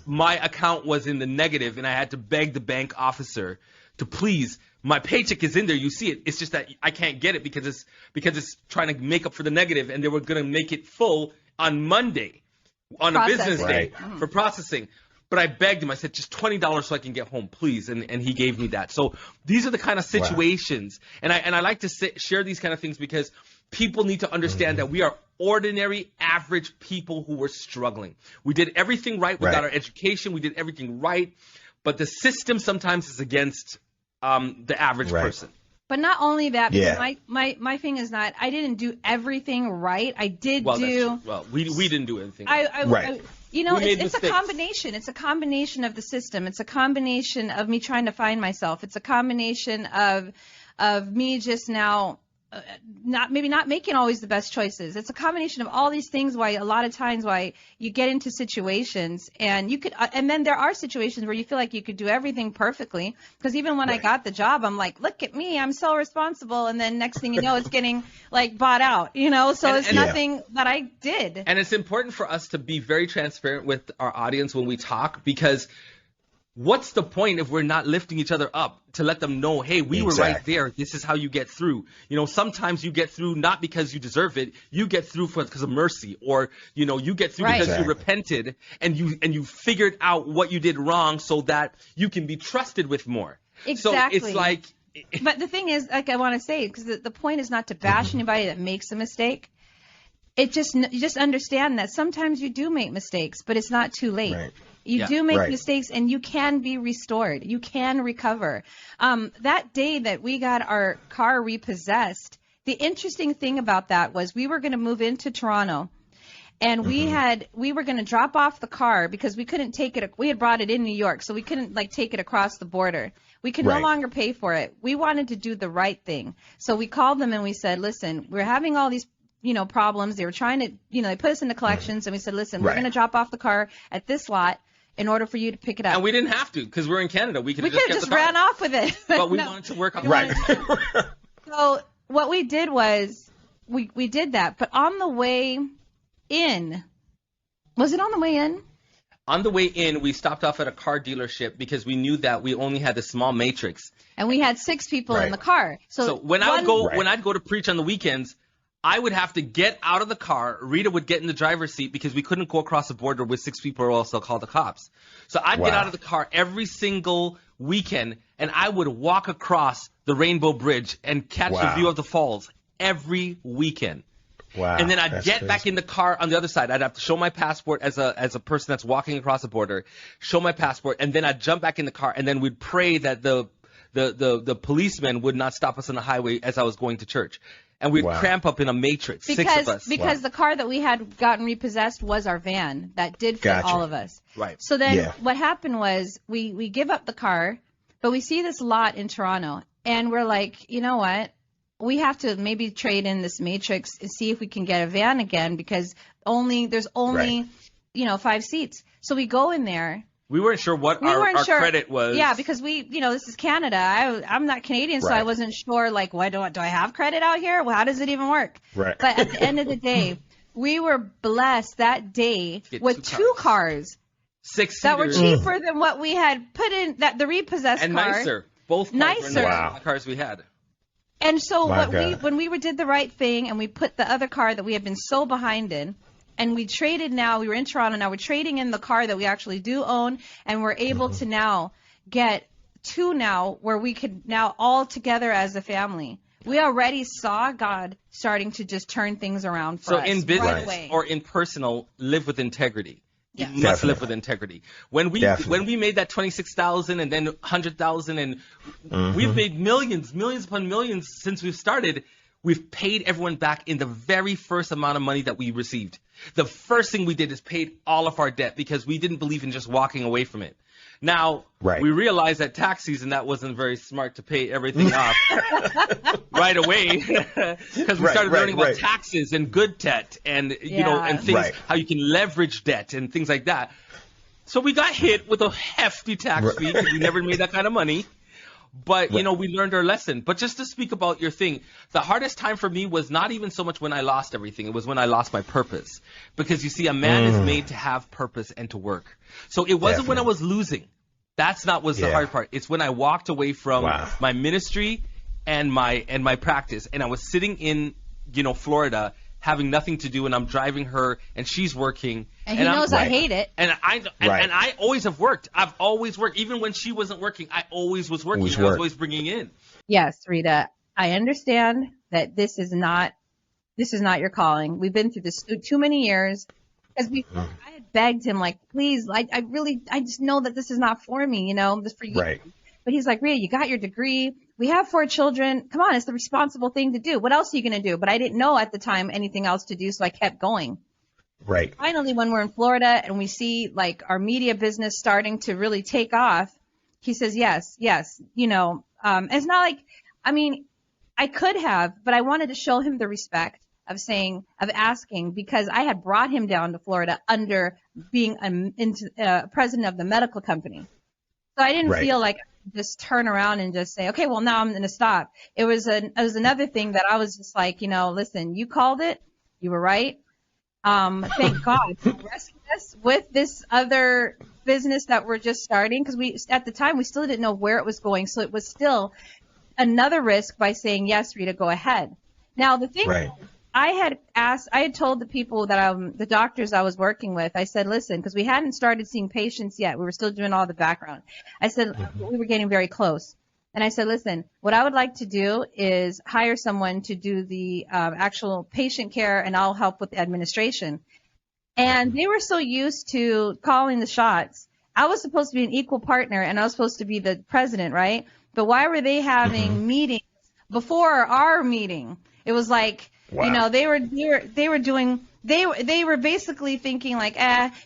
my account was in the negative, and I had to beg the bank officer to please. My paycheck is in there. You see it. It's just that I can't get it because it's trying to make up for the negative, and they were going to make it full on Monday, on a business day for processing. But I begged him. I said, just $20 so I can get home, please. And he gave me that. So these are the kind of situations. And I like to share these kind of things because people need to understand that we are ordinary, average people who were struggling. We did everything right. We got our education. We did everything right. But the system sometimes is against the average person. But not only that, because my thing is not, I didn't do everything right. I did do. Well, we didn't do anything. You know, it's a combination. It's a combination of the system. It's a combination of me trying to find myself. It's a combination of me just now not making always the best choices. It's a combination of all these things why a lot of times why you get into situations and you could and then there are situations where you feel like you could do everything perfectly, because even when I got the job, I'm like, look at me, I'm so responsible, and then next thing you know it's getting like bought out, you know, so it's nothing that I did. And it's important for us to be very transparent with our audience when we talk, because what's the point if we're not lifting each other up to let them know, hey, we were right there. This is how you get through. You know, sometimes you get through not because you deserve it. You get through because of mercy, or, you know, you get through because you repented and you figured out what you did wrong so that you can be trusted with more. Exactly. So it's like. But the thing is, like I want to say, because the point is not to bash anybody that makes a mistake. You just understand that sometimes you do make mistakes, but it's not too late. Right. You do make mistakes, and you can be restored. You can recover. That day that we got our car repossessed, the interesting thing about that was we were going to move into Toronto, and we were going to drop off the car because we couldn't take it. We had brought it in New York, so we couldn't like take it across the border. We could no longer pay for it. We wanted to do the right thing, so we called them and we said, "Listen, we're having all these." Problems. They were trying to, they put us into collections, and we said, listen, we're going to drop off the car at this lot in order for you to pick it up. And we didn't have to, because we're in Canada. We could have just ran off with it. But we wanted to work on it. So what we did was we did that. But on the way in, was it on the way in? On the way in, we stopped off at a car dealership because we knew that we only had the small matrix. And we had 6 people in the car. So when I'd go to preach on the weekends, I would have to get out of the car. Rita would get in the driver's seat because we couldn't go across the border with 6 people or else they'll call the cops. So I'd get out of the car every single weekend, and I would walk across the Rainbow Bridge and catch the view of the falls every weekend. Wow. And then I'd get back in the car on the other side. I'd have to show my passport as a person that's walking across the border, show my passport, and then I'd jump back in the car, and then we'd pray that the policemen would not stop us on the highway as I was going to church. And we'd cramp up in a matrix, 6 of us. Because the car that we had gotten repossessed was our van that did fit all of us. Right. So then what happened was we give up the car, but we see this lot in Toronto, and we're like, you know what? We have to maybe trade in this matrix and see if we can get a van again, because there's only 5 seats. So we go in there. We weren't sure what our credit was. Yeah, because this is Canada. I'm not Canadian, so I wasn't sure, like, why do I have credit out here? Well, how does it even work? Right. But at the end of the day, we were blessed that day with 2 cars. 6-seaters. That were cheaper than what we had put in, the repossessed and car. And nicer. Both cars were nicer than the cars we had. And so when we did the right thing, and we put the other car that we had been so behind in, and we traded we were in Toronto, now we're trading in the car that we actually do own, and we're able to now get 2 now where we could now all together as a family. We already saw God starting to just turn things around for us. So in business right away. or in personal, live with integrity. Yes. You must live with integrity. When we made that $26,000 and then $100,000, and we've made millions upon millions since we've started, we've paid everyone back in the very first amount of money that we received. The first thing we did is paid all of our debt because we didn't believe in just walking away from it. Now, we realized that tax season that wasn't very smart to pay everything off right away because we started learning about taxes and good debt and, you know, and things, how you can leverage debt and things like that. So we got hit with a hefty tax fee because we never made that kind of money. But, you know, we learned our lesson. But just to speak about your thing, the hardest time for me was not even so much when I lost everything. It was when I lost my purpose. Because, you see, a man is made to have purpose and to work. So it wasn't when I was losing. That's not was the hard part. It's when I walked away from my ministry and my practice. And I was sitting in, you know, Florida having nothing to do, and I'm driving her, and she's working. And he knows I hate it. And I always have worked. I've always worked. Even when she wasn't working, I always was working. I was always bringing in. Yes, Rita, I understand that this is not your calling. We've been through this too many years. Because I had begged him, like, please, I just know that this is not for me, you know, this for you. Right. But he's like, Rita, you got your degree. We have 4 children. Come on, it's the responsible thing to do. What else are you going to do? But I didn't know at the time anything else to do, so I kept going. Right. Finally, when we're in Florida and we see, like, our media business starting to really take off, he says, yes. You know, it's not like, I mean, I could have, but I wanted to show him the respect of asking, because I had brought him down to Florida under being president of the medical company. So I didn't feel like just turn around and just say, okay, well, now I'm going to stop. It was another thing that I was just like, you know, listen, you called it. You were right. Thank God for rescuing us with this other business that we're just starting, because at the time we still didn't know where it was going. So it was still another risk by saying, yes, Rita, go ahead. Now, the thing is, I had told the people that the doctors I was working with, I said, listen, because we hadn't started seeing patients yet. We were still doing all the background. I said, we were getting very close. And I said, listen, what I would like to do is hire someone to do the actual patient care, and I'll help with the administration. And they were so used to calling the shots. I was supposed to be an equal partner, and I was supposed to be the president, right? But why were they having meetings before our meeting? It was like, you know, they were basically thinking like,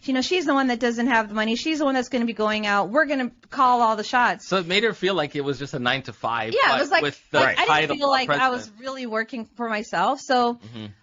you know, she's the one that doesn't have the money. She's the one that's going to be going out. We're going to call all the shots. So it made her feel like it was just a 9 to 5. Yeah, it was like, with the I didn't feel like I was really working for myself. So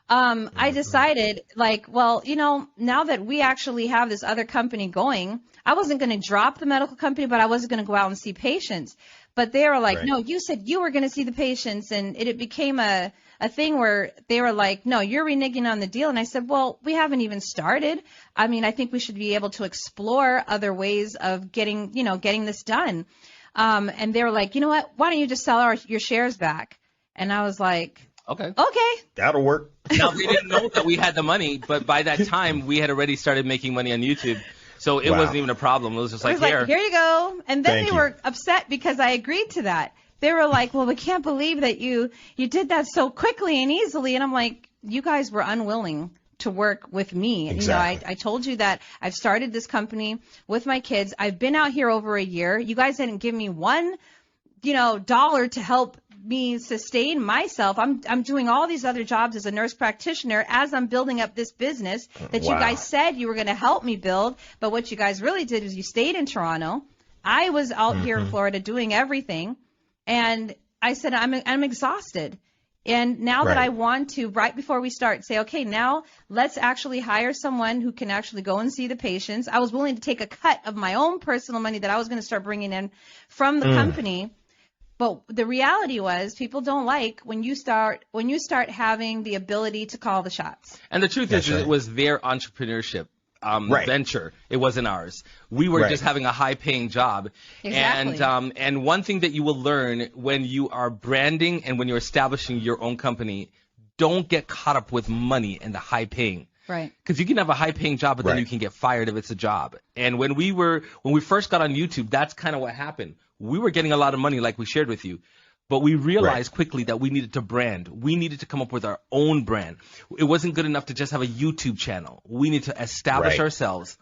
I decided, like, well, you know, now that we actually have this other company going, I wasn't going to drop the medical company, but I wasn't going to go out and see patients. But they were like, no, you said you were going to see the patients, and it became a thing where they were like, no, you're reneging on the deal. And I said, well, we haven't even started. I mean, I think we should be able to explore other ways of getting this done. And they were like, you know what, why don't you just sell your shares back? And I was like, okay. That'll work. Now, they didn't know that we had the money, but by that time we had already started making money on YouTube. So it wasn't even a problem. It was just like, here you go. And then they were upset because I agreed to that. They were like, well, we can't believe that you did that so quickly and easily. And I'm like, you guys were unwilling to work with me. Exactly. You know, I told you that I've started this company with my kids. I've been out here over a year. You guys didn't give me $1, dollar to help me sustain myself. I'm doing all these other jobs as a nurse practitioner as I'm building up this business that you guys said you were going to help me build. But what you guys really did is you stayed in Toronto. I was out here in Florida doing everything. And I said, I'm exhausted. And now that I want to, right before we start, say, okay, now let's actually hire someone who can actually go and see the patients. I was willing to take a cut of my own personal money that I was going to start bringing in from the company. But the reality was, people don't like when you start having the ability to call the shots. And the truth is, it was their entrepreneurship venture. It wasn't ours. We were just having a high-paying job. Exactly. And one thing that you will learn when you are branding and when you're establishing your own company, don't get caught up with money and the high-paying. Right. Because you can have a high-paying job, but then you can get fired if it's a job. And when we first got on YouTube, that's kind of what happened. We were getting a lot of money, like we shared with you. But we realized quickly that we needed to brand. We needed to come up with our own brand. It wasn't good enough to just have a YouTube channel. We need to establish ourselves.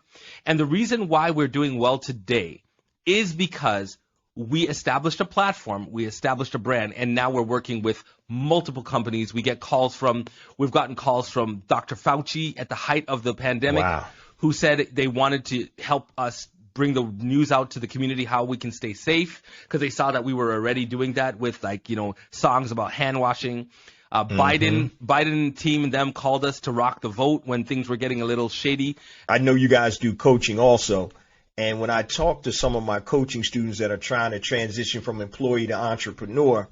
And the reason why we're doing well today is because we established a platform, we established a brand, and now we're working with multiple companies. We've gotten calls from Dr. Fauci at the height of the pandemic, who said they wanted to help us bring the news out to the community how we can stay safe, because they saw that we were already doing that with, like, songs about hand washing. Biden team and them called us to rock the vote when things were getting a little shady. I know you guys do coaching also. And when I talk to some of my coaching students that are trying to transition from employee to entrepreneur,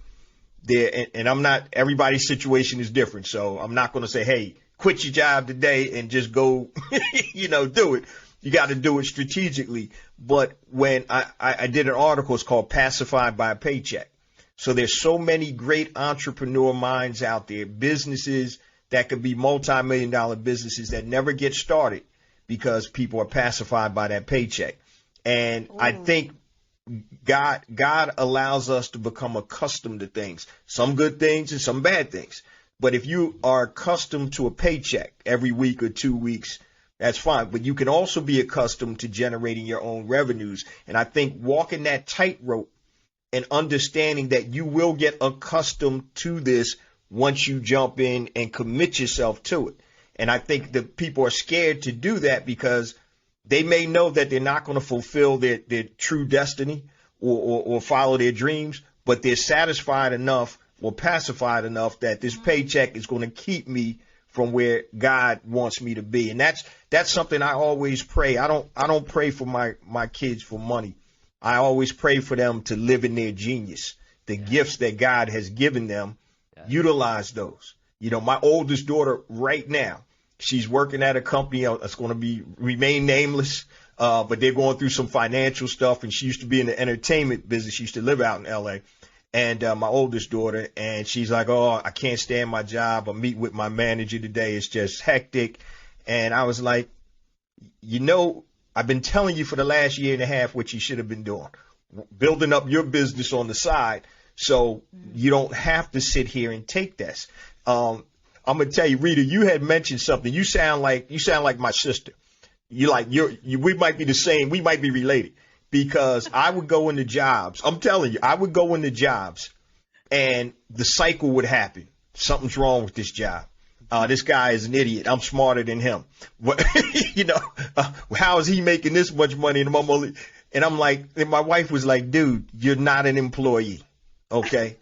and I'm not, everybody's situation is different. So I'm not going to say, hey, quit your job today and just go, do it. You got to do it strategically. But when I did an article, it's called Pacified by a Paycheck. So there's so many great entrepreneur minds out there, businesses that could be multi-million-dollar businesses that never get started because people are pacified by that paycheck. And I think God allows us to become accustomed to things, some good things and some bad things. But if you are accustomed to a paycheck every week or 2 weeks, that's fine. But you can also be accustomed to generating your own revenues. And I think walking that tightrope and understanding that you will get accustomed to this once you jump in and commit yourself to it. And I think that people are scared to do that because they may know that they're not going to fulfill their true destiny or follow their dreams, but they're satisfied enough or pacified enough that this paycheck is going to keep me from where God wants me to be. And that's something I always pray. I don't pray for my kids for money. I always pray for them to live in their genius, the gifts that God has given them, utilize those. My oldest daughter right now, she's working at a company that's going to remain nameless, but they're going through some financial stuff. And she used to be in the entertainment business. She used to live out in L.A. And my oldest daughter, and she's like, oh, I can't stand my job. I meet with my manager today. It's just hectic. And I was like, I've been telling you for the last year and a half what you should have been doing, building up your business on the side so you don't have to sit here and take this. I'm going to tell you, Rita, you had mentioned something. You sound like my sister. We might be the same. We might be related because I would go into jobs. I'm telling you, I would go into jobs and the cycle would happen. Something's wrong with this job. This guy is an idiot. I'm smarter than him. How is he making this much money? And I'm like, and my wife was like, dude, you're not an employee. Okay.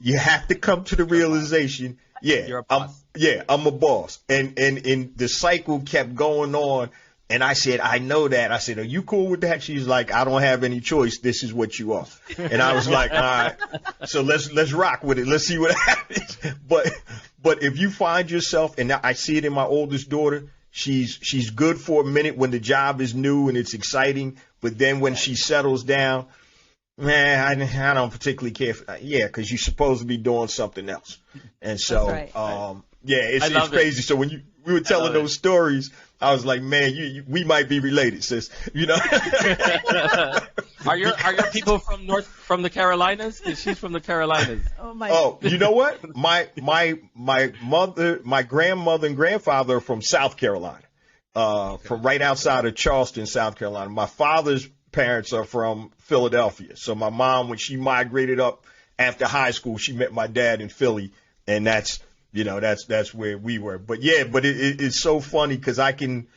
You have to come to the realization. Yeah. You're a boss. I'm a boss. And the cycle kept going on. And I said, I know that. I said, are you cool with that? She's like, I don't have any choice. This is what you are. And I was like, all right, so let's rock with it. Let's see what happens. But if you find yourself, and I see it in my oldest daughter, she's good for a minute when the job is new and it's exciting. But then when she settles down, man, I don't particularly care. Because you're supposed to be doing something else. And so, it's crazy. So when we were telling those stories, I was like, man, we might be related, sis. Are your people from the Carolinas? She's from the Carolinas. Oh, you know what? My mother, my grandmother and grandfather are from South Carolina, from right outside of Charleston, South Carolina. My father's parents are from Philadelphia. So my mom, when she migrated up after high school, she met my dad in Philly, and that's where we were. But it's so funny because I can,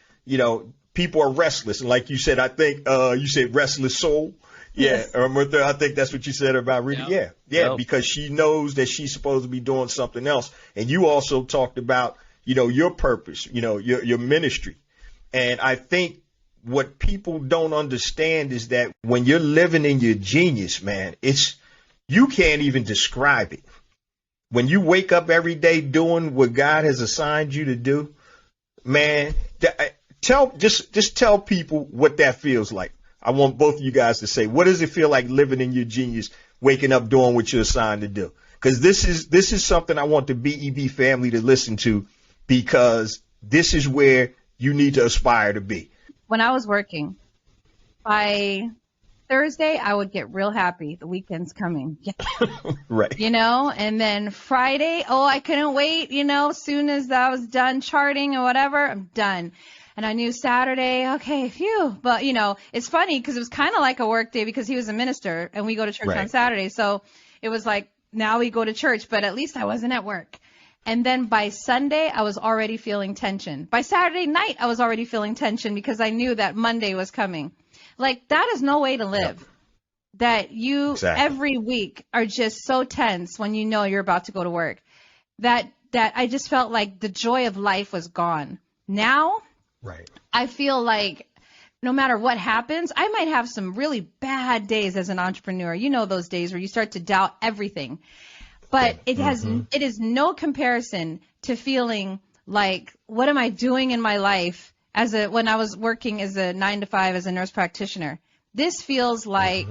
people are restless. And like you said, I think you said restless soul. Yeah. Mirthell, I think that's what you said about Rita. Yeah. Because she knows that she's supposed to be doing something else. And you also talked about, your purpose, your ministry. And I think what people don't understand is that when you're living in your genius, man, you can't even describe it. When you wake up every day doing what God has assigned you to do, man, just tell people what that feels like. I want both of you guys to say, what does it feel like living in your genius, waking up doing what you're assigned to do? Because this is something I want the BEB family to listen to, because this is where you need to aspire to be. When I was working, by Thursday, I would get real happy. The weekend's coming. Right. And then Friday, I couldn't wait, as soon as I was done charting or whatever, I'm done. And I knew Saturday, okay, phew. But, it's funny because it was kind of like a work day because he was a minister and we go to church on Saturday. So it was like, now we go to church, but at least I wasn't at work. And then by Sunday, I was already feeling tension. By Saturday night, I was already feeling tension because I knew that Monday was coming. Like, that is no way to live. Yep. That you every week are just so tense when you know you're about to go to work. That I just felt like the joy of life was gone. Now, I feel like no matter what happens, I might have some really bad days as an entrepreneur. You know, those days where you start to doubt everything. But it is no comparison to feeling like, what am I doing in my life when I was working as a 9-to-5 as a nurse practitioner? This feels like,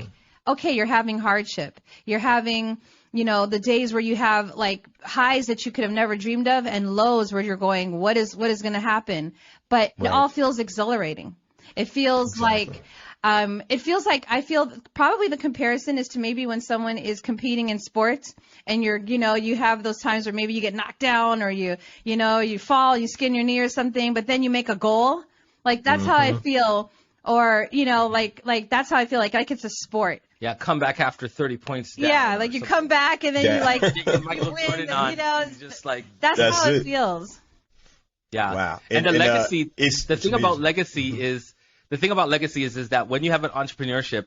okay, you're having hardship. You're having, the days where you have like highs that you could have never dreamed of and lows where you're going, what is going to happen? But it all feels exhilarating. It feels like I feel probably the comparison is to maybe when someone is competing in sports and you have those times where maybe you get knocked down or you fall, you skin your knee or something, but then you make a goal. Like, that's how I feel. Or, like that's how I feel like it's a sport. Yeah, come back after 30 points down. Yeah, like you come back and then you win. Just like that's how it feels. Yeah. Wow. And the legacy. The thing about legacy is that when you have an entrepreneurship,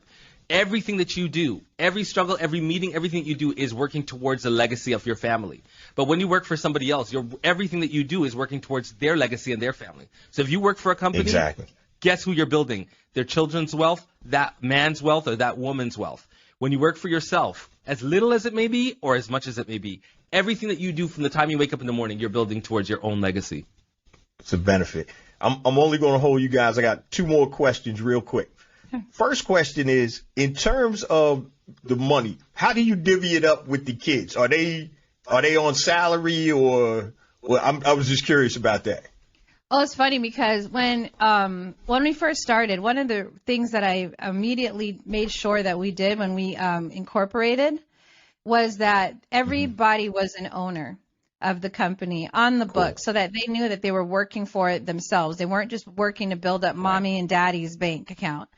everything that you do, every struggle, every meeting, everything that you do is working towards the legacy of your family. But when you work for somebody else, everything that you do is working towards their legacy and their family. So if you work for a company, guess who you're building? Their children's wealth, that man's wealth, or that woman's wealth. When you work for yourself, as little as it may be or as much as it may be, everything that you do from the time you wake up in the morning, you're building towards your own legacy. It's a benefit. I'm only going to hold you guys. I got 2 more questions real quick. First question is, in terms of the money, how do you divvy it up with the kids? Are they on salary or I was just curious about that. Oh, it's funny because when we first started, one of the things that I immediately made sure that we did when we incorporated was that everybody was an owner of the company on the book, so that they knew that they were working for it themselves. They weren't just working to build up mommy and daddy's bank account.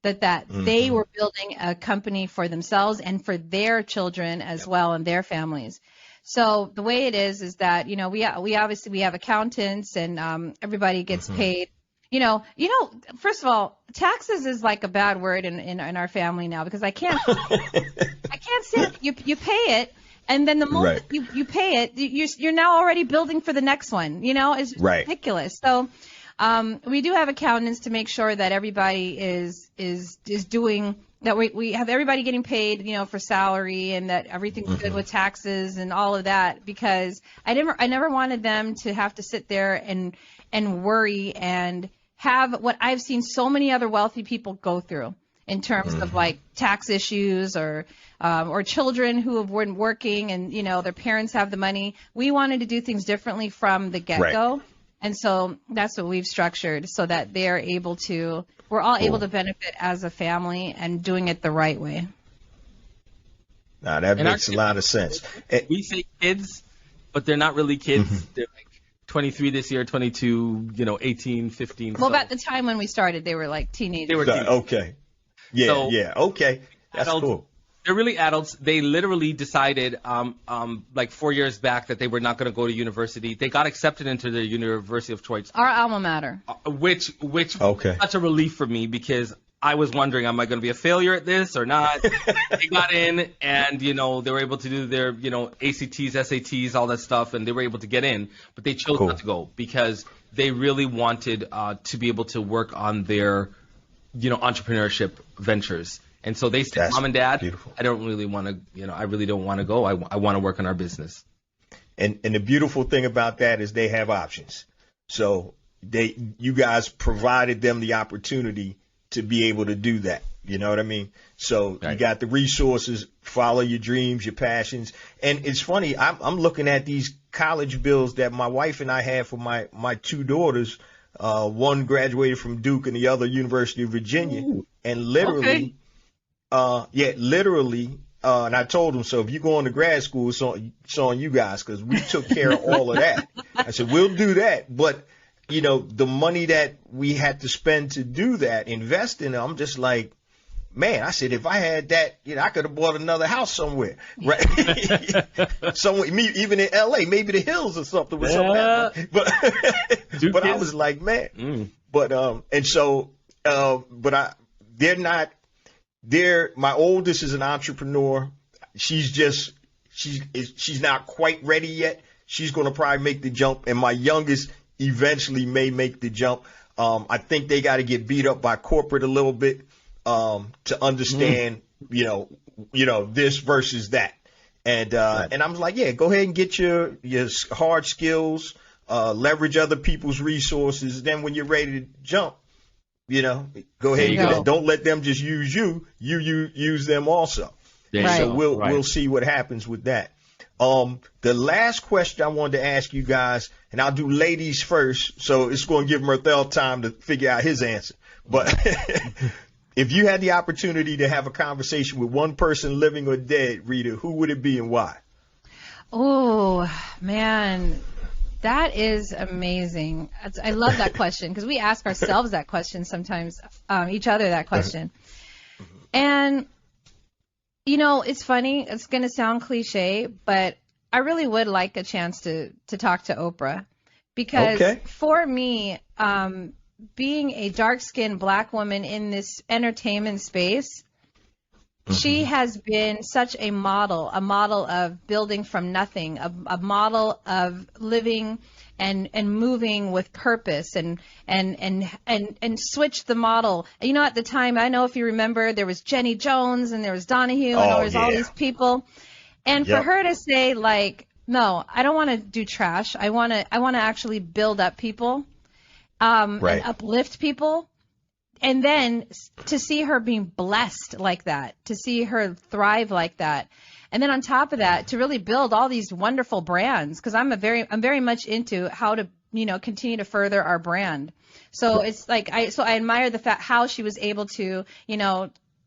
That they were building a company for themselves and for their children as well and their families. So the way it is that, we obviously have accountants and everybody gets paid. First of all, taxes is like a bad word in our family now, because I can't say it. You pay it, and then the moment you pay it, you're now already building for the next one. It's ridiculous. So we do have accountants to make sure that everybody is doing that. We have everybody getting paid, for salary, and that everything's good with taxes and all of that, because I never wanted them to have to sit there and worry and have what I've seen so many other wealthy people go through in terms of like tax issues or children who have been working and, their parents have the money. We wanted to do things differently from the get-go. Right. And so that's what we've structured, so that we're all able to benefit as a family and doing it the right way. Now that makes a lot of sense. We say kids, but they're not really kids. They're like 23 this year, 22, 18, 15. Well, about the time when we started, they were like teenagers. They were teenagers. Okay. Yeah. Okay. That's cool. They're really adults. They literally decided like 4 years back that they were not going to go to university. They got accepted into the University of choice. Our alma mater. Which was such a relief for me, because I was wondering, am I going to be a failure at this or not? They got in and, they were able to do their, ACTs, SATs, all that stuff, and they were able to get in. But they chose not to go because they really wanted to be able to work on their, entrepreneurship ventures. And so they said, Mom and Dad, beautiful. I don't really want to, I really don't want to go. I want to work on our business. And the beautiful thing about that is they have options. So you guys provided them the opportunity to be able to do that. You know what I mean? So you got the resources, follow your dreams, your passions. And it's funny, I'm looking at these college bills that my wife and I have for my 2 daughters. One graduated from Duke and the other University of Virginia. Ooh. And literally, and I told them, so if you go on to grad school, it's on you guys, because we took care of all of that. I said, we'll do that. But, the money that we had to spend to do that, invest in it, I'm just like, man, I said, if I had that, I could have bought another house somewhere, right? Somewhere, even in L.A., maybe the hills or something. With something. But I was like, man. But my oldest is an entrepreneur. She's not quite ready yet. She's going to probably make the jump, and my youngest eventually may make the jump. I think they got to get beat up by corporate a little bit to understand, this versus that. And and I'm like, yeah, go ahead and get your hard skills, leverage other people's resources. Then when you're ready to jump, go ahead and do that. Don't let them just use you. You use them also. Right. So we'll see what happens with that. The last question I wanted to ask you guys, and I'll do ladies first, so it's going to give Mirthell time to figure out his answer. But if you had the opportunity to have a conversation with one person, living or dead, Rita, who would it be and why? Oh, man, that is amazing. I love that question because we ask ourselves that question sometimes, each other that question. And it's funny. It's going to sound cliche, but I really would like a chance to talk to Oprah because for me, being a dark-skinned Black woman in this entertainment space, she has been such a model of building from nothing, a model of living and moving with purpose and switch the model. At the time, I know if you remember, there was Jenny Jones and there was Donahue and there was all these people. And for her to say no, I don't want to do trash. I want to actually build up people, and uplift people. And then to see her being blessed like that, to see her thrive like that. And then on top of that, to really build all these wonderful brands, because I'm very much into how to, continue to further our brand. So it's like I admire the fact how she was able to,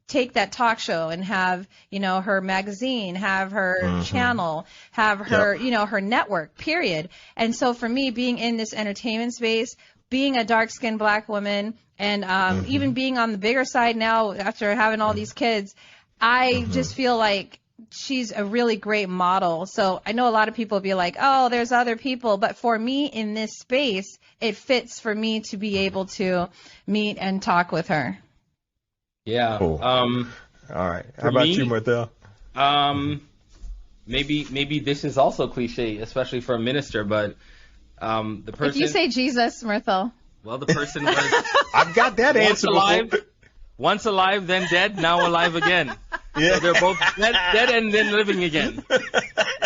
take that talk show and have, her magazine, have her channel, have her, her network, period. And so for me, being in this entertainment space, being a dark-skinned Black woman, and even being on the bigger side now after having all these kids, I just feel like she's a really great model. So I know a lot of people will be like, oh, there's other people. But for me in this space, it fits for me to be able to meet and talk with her. Yeah. Cool. All right. How about you, Mirthell? Maybe this is also cliche, especially for a minister, but the person. If you say Jesus, Mirthell. Well, the person was. I've got that answer. Once alive, then dead, now alive again. Yeah. So they're both dead and then living again.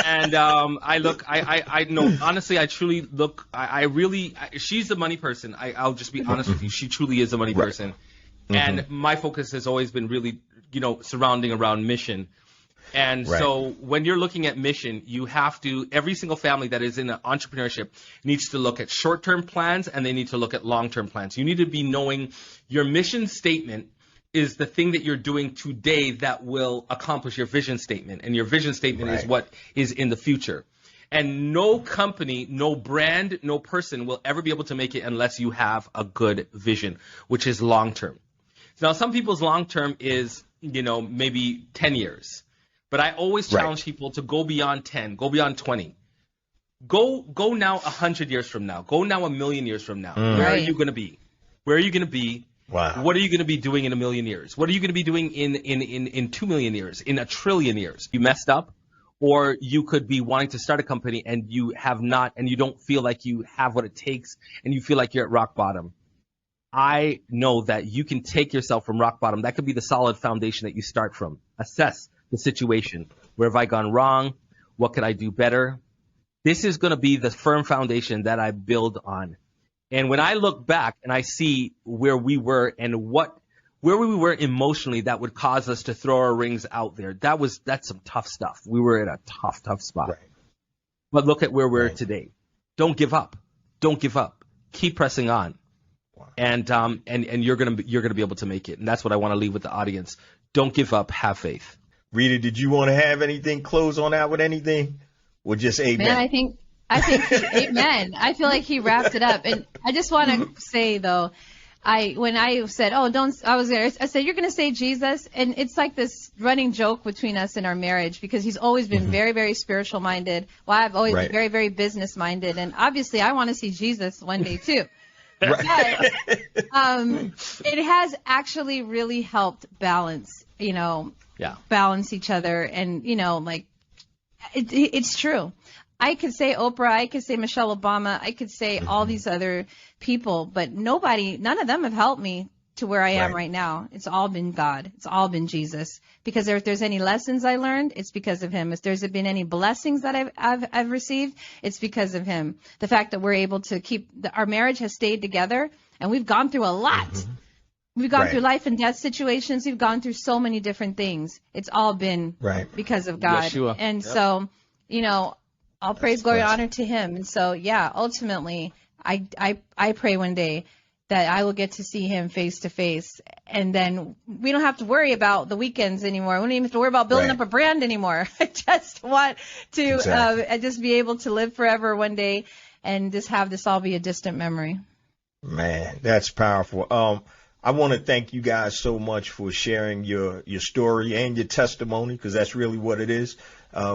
And I know, honestly, I truly look, she's the money person. I'll just be honest with you. She truly is a money person. And my focus has always been really, surrounding around mission. And so when you're looking at mission, you have to, every single family that is in entrepreneurship needs to look at short-term plans and they need to look at long-term plans. You need to be knowing your mission statement is the thing that you're doing today that will accomplish your vision statement. And your vision statement is what is in the future. And no company, no brand, no person will ever be able to make it unless you have a good vision, which is long-term. Now, some people's long-term is, maybe 10 years. But I always challenge people to go beyond 10, go beyond 20. Go now 100 years from now. Go now 1,000,000 years from now. Where are you going to be? Where are you going to be? Wow. What are you going to be doing in 1,000,000 years? What are you going to be doing in 2,000,000 years, in 1,000,000,000,000 years? You messed up, or you could be wanting to start a company and you have not, and you don't feel like you have what it takes, and you feel like you're at rock bottom. I know that you can take yourself from rock bottom. That could be the solid foundation that you start from. Assess the situation. Where have I gone wrong? What could I do better? This is going to be the firm foundation that I build on. And when I look back and I see where we were and where we were emotionally that would cause us to throw our rings out there, that's some tough stuff. We were in a tough spot. Right. But look at where we're today. Don't give up. Don't give up. Keep pressing on. Wow. And you're gonna be able to make it. And that's what I want to leave with the audience. Don't give up. Have faith. Rita, did you want to have anything, close on out with anything? Or just amen? Man, I think amen. I feel like he wrapped it up. And I just want to say, though, when I said, I said, you're going to say Jesus. And it's like this running joke between us in our marriage because he's always been very, very spiritual minded. Well, I've always been very, very business minded. And obviously I want to see Jesus one day too. It has actually really helped balance, balance each other. And, it's true. I could say Oprah, I could say Michelle Obama, I could say all these other people, but none of them have helped me to where I am right now. It's all been God. It's all been Jesus. Because if there's any lessons I learned, it's because of him. If there's been any blessings that I've received, it's because of him. The fact that we're able to our marriage has stayed together, and we've gone through a lot. We've gone through life and death situations. We've gone through so many different things. It's all been because of God. Yeshua. And so, all praise, glory, honor to him. And so, ultimately, I pray one day that I will get to see him face to face. And then we don't have to worry about the weekends anymore. We don't even have to worry about building up a brand anymore. I just want to just be able to live forever one day and just have this all be a distant memory. Man, that's powerful. I want to thank you guys so much for sharing your story and your testimony, because that's really what it is.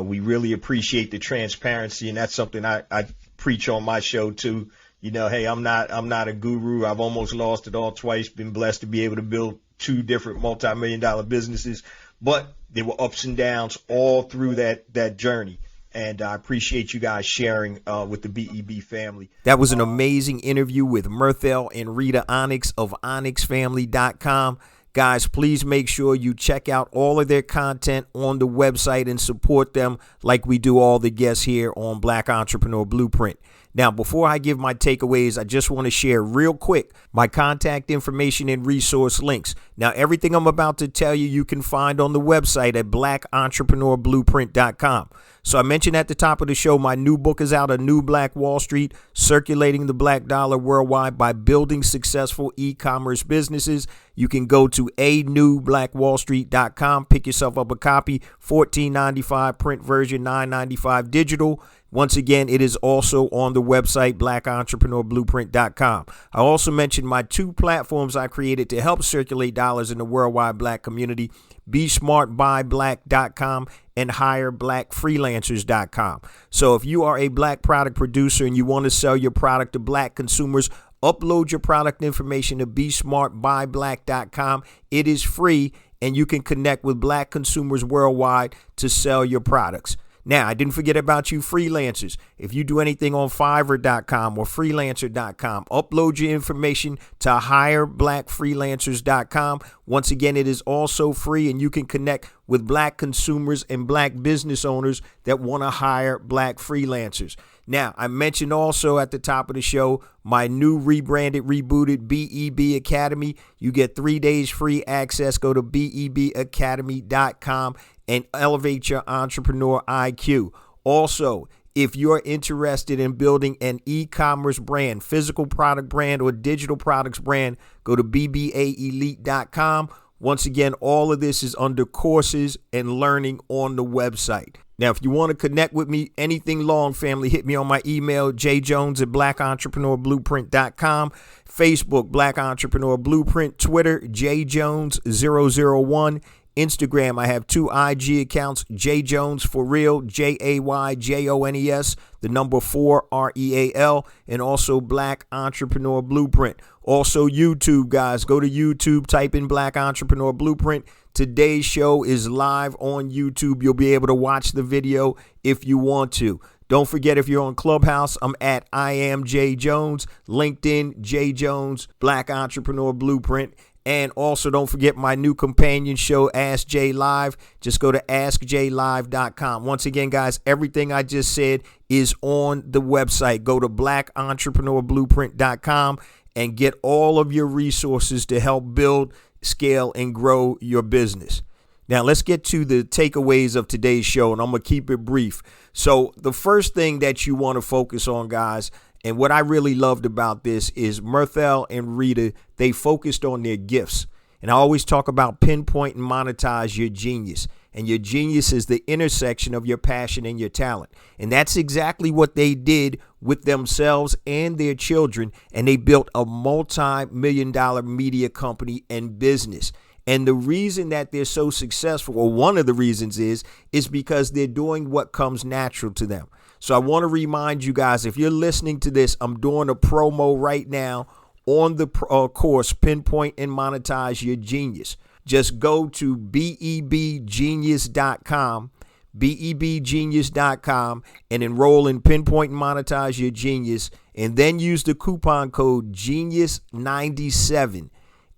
We really appreciate the transparency, and that's something I preach on my show too. Hey, I'm not a guru. I've almost lost it all twice. Been blessed to be able to build 2 different multi-million-dollar businesses, but there were ups and downs all through that journey. And I appreciate you guys sharing with the BEB family. That was an amazing interview with Mirthell and Rita Onyx of OnyxFamily.com. Guys, please make sure you check out all of their content on the website and support them like we do all the guests here on Black Entrepreneur Blueprint. Now, before I give my takeaways, I just want to share real quick my contact information and resource links. Now, everything I'm about to tell you, you can find on the website at blackentrepreneurblueprint.com. So I mentioned at the top of the show, my new book is out, A New Black Wall Street, Circulating the Black Dollar Worldwide by Building Successful E-Commerce Businesses. You can go to anewblackwallstreet.com, pick yourself up a copy, $14.95 print version, $9.95 digital. Once again, it is also on the website, blackentrepreneurblueprint.com. I also mentioned my 2 platforms I created to help circulate dollars in the worldwide black community, BeSmartByBlack.com and HireBlackFreelancers.com. So if you are a black product producer and you want to sell your product to black consumers, upload your product information to BeSmartByBlack.com. It is free, and you can connect with black consumers worldwide to sell your products. Now, I didn't forget about you freelancers. If you do anything on Fiverr.com or Freelancer.com, upload your information to HireBlackFreelancers.com. Once again, it is also free, and you can connect with black consumers and black business owners that want to hire black freelancers. Now, I mentioned also at the top of the show, my new rebranded, rebooted BEB Academy. You get 3 days free access. Go to BEBacademy.com and elevate your entrepreneur IQ. Also, if you're interested in building an e-commerce brand, physical product brand, or digital products brand, go to BBAelite.com. Once again, all of this is under courses and learning on the website. Now, if you want to connect with me, anything long, family, hit me on my email, jjones@blackentrepreneurblueprint.com, Facebook, Black Entrepreneur Blueprint, Twitter, jjones001, Instagram, I have 2 IG accounts, jjones for real, JAYJONES, the number 4 REAL, and also Black Entrepreneur Blueprint. Also YouTube, guys, go to YouTube, type in Black Entrepreneur Blueprint. Today's show is live on YouTube. You'll be able to watch the video if you want to. Don't forget, if you're on Clubhouse, I'm at I am J Jones, LinkedIn, J Jones, Black Entrepreneur Blueprint. And also don't forget my new companion show, Ask J Live. Just go to askjlive.com. Once again, guys, everything I just said is on the website. Go to blackentrepreneurblueprint.com and get all of your resources to help build, scale, and grow your business. Now, let's get to the takeaways of today's show, and I'm going to keep it brief. So the first thing that you want to focus on, guys, and what I really loved about this is Mirthell and Rita, they focused on their gifts. And I always talk about pinpoint and monetize your genius. And your genius is the intersection of your passion and your talent. And that's exactly what they did with themselves and their children. And they built a multi-million-dollar media company and business. And the reason that they're so successful, or one of the reasons is because they're doing what comes natural to them. So I want to remind you guys, if you're listening to this, I'm doing a promo right now on the course, Pinpoint and Monetize Your Genius. Just go to bebgenius.com, bebgenius.com, and enroll in Pinpoint and Monetize Your Genius, and then use the coupon code GENIUS97,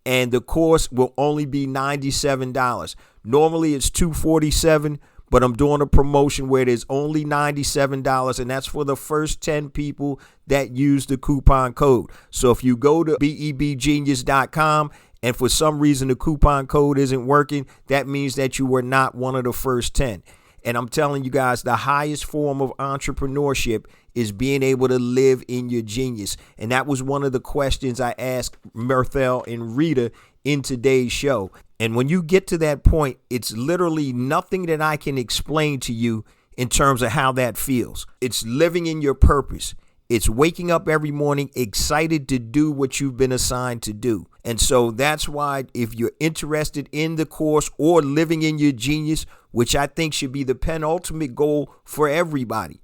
and the course will only be $97. Normally it's $247, but I'm doing a promotion where it is only $97, and that's for the first 10 people that use the coupon code. So if you go to bebgenius.com and for some reason the coupon code isn't working, that means that you were not one of the first 10. And I'm telling you guys, the highest form of entrepreneurship is being able to live in your genius. And that was one of the questions I asked Mirthell and Rita in today's show. And when you get to that point, it's literally nothing that I can explain to you in terms of how that feels. It's living in your purpose. It's waking up every morning excited to do what you've been assigned to do. And so that's why if you're interested in the course or living in your genius, which I think should be the penultimate goal for everybody,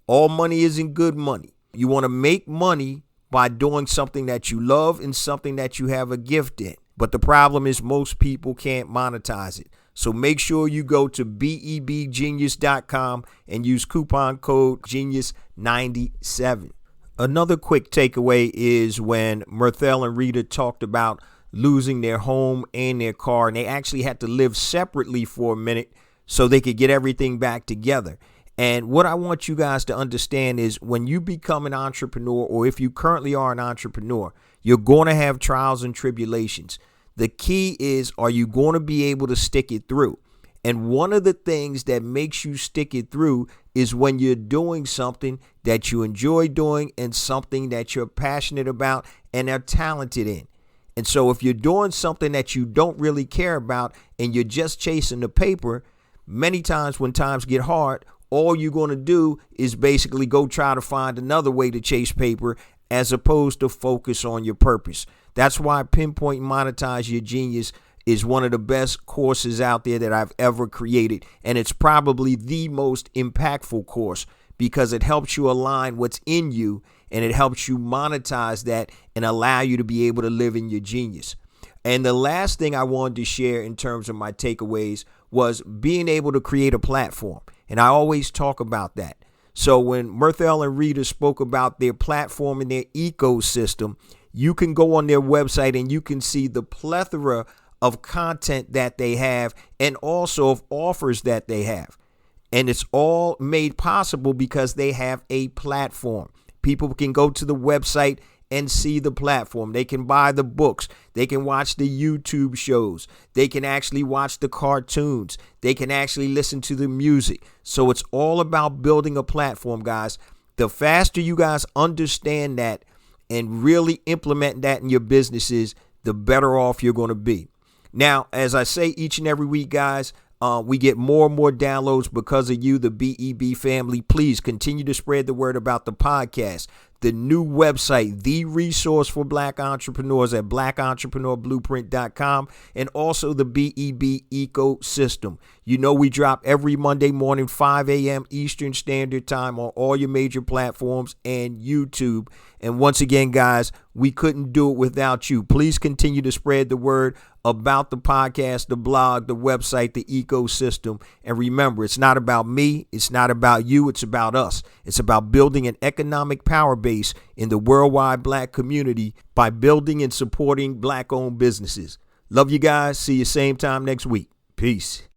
all money isn't good money. You want to make money by doing something that you love and something that you have a gift in. But the problem is most people can't monetize it. So make sure you go to bebgenius.com and use coupon code GENIUS97. Another quick takeaway is when Mirthell and Rita talked about losing their home and their car, and they actually had to live separately for a minute so they could get everything back together. And what I want you guys to understand is when you become an entrepreneur, or if you currently are an entrepreneur, you're going to have trials and tribulations. The key is, are you going to be able to stick it through? And one of the things that makes you stick it through is when you're doing something that you enjoy doing and something that you're passionate about and are talented in. And so if you're doing something that you don't really care about and you're just chasing the paper, many times when times get hard, all you're going to do is basically go try to find another way to chase paper as opposed to focus on your purpose. That's why Pinpoint and Monetize Your Genius is one of the best courses out there that I've ever created. And it's probably the most impactful course because it helps you align what's in you and it helps you monetize that and allow you to be able to live in your genius. And the last thing I wanted to share in terms of my takeaways was being able to create a platform. And I always talk about that. So when Mirthell and Rita spoke about their platform and their ecosystem, you can go on their website and you can see the plethora of content that they have and also of offers that they have. And it's all made possible because they have a platform. People can go to the website and see the platform. They can buy the books. They can watch the YouTube shows. They can actually watch the cartoons. They can actually listen to the music. So it's all about building a platform, guys. The faster you guys understand that and really implement that in your businesses, the better off you're going to be. Now, as I say each and every week, guys, we get more and more downloads because of you, the BEB family. Please continue to spread the word about the podcast, the new website, the resource for Black entrepreneurs at blackentrepreneurblueprint.com, and also the BEB ecosystem. You know, we drop every Monday morning, 5 a.m. Eastern Standard Time on all your major platforms and YouTube. And once again, guys, we couldn't do it without you. Please continue to spread the word about the podcast, the blog, the website, the ecosystem. And remember, it's not about me. It's not about you. It's about us. It's about building an economic power base in the worldwide Black community by building and supporting Black-owned businesses. Love you guys. See you same time next week. Peace.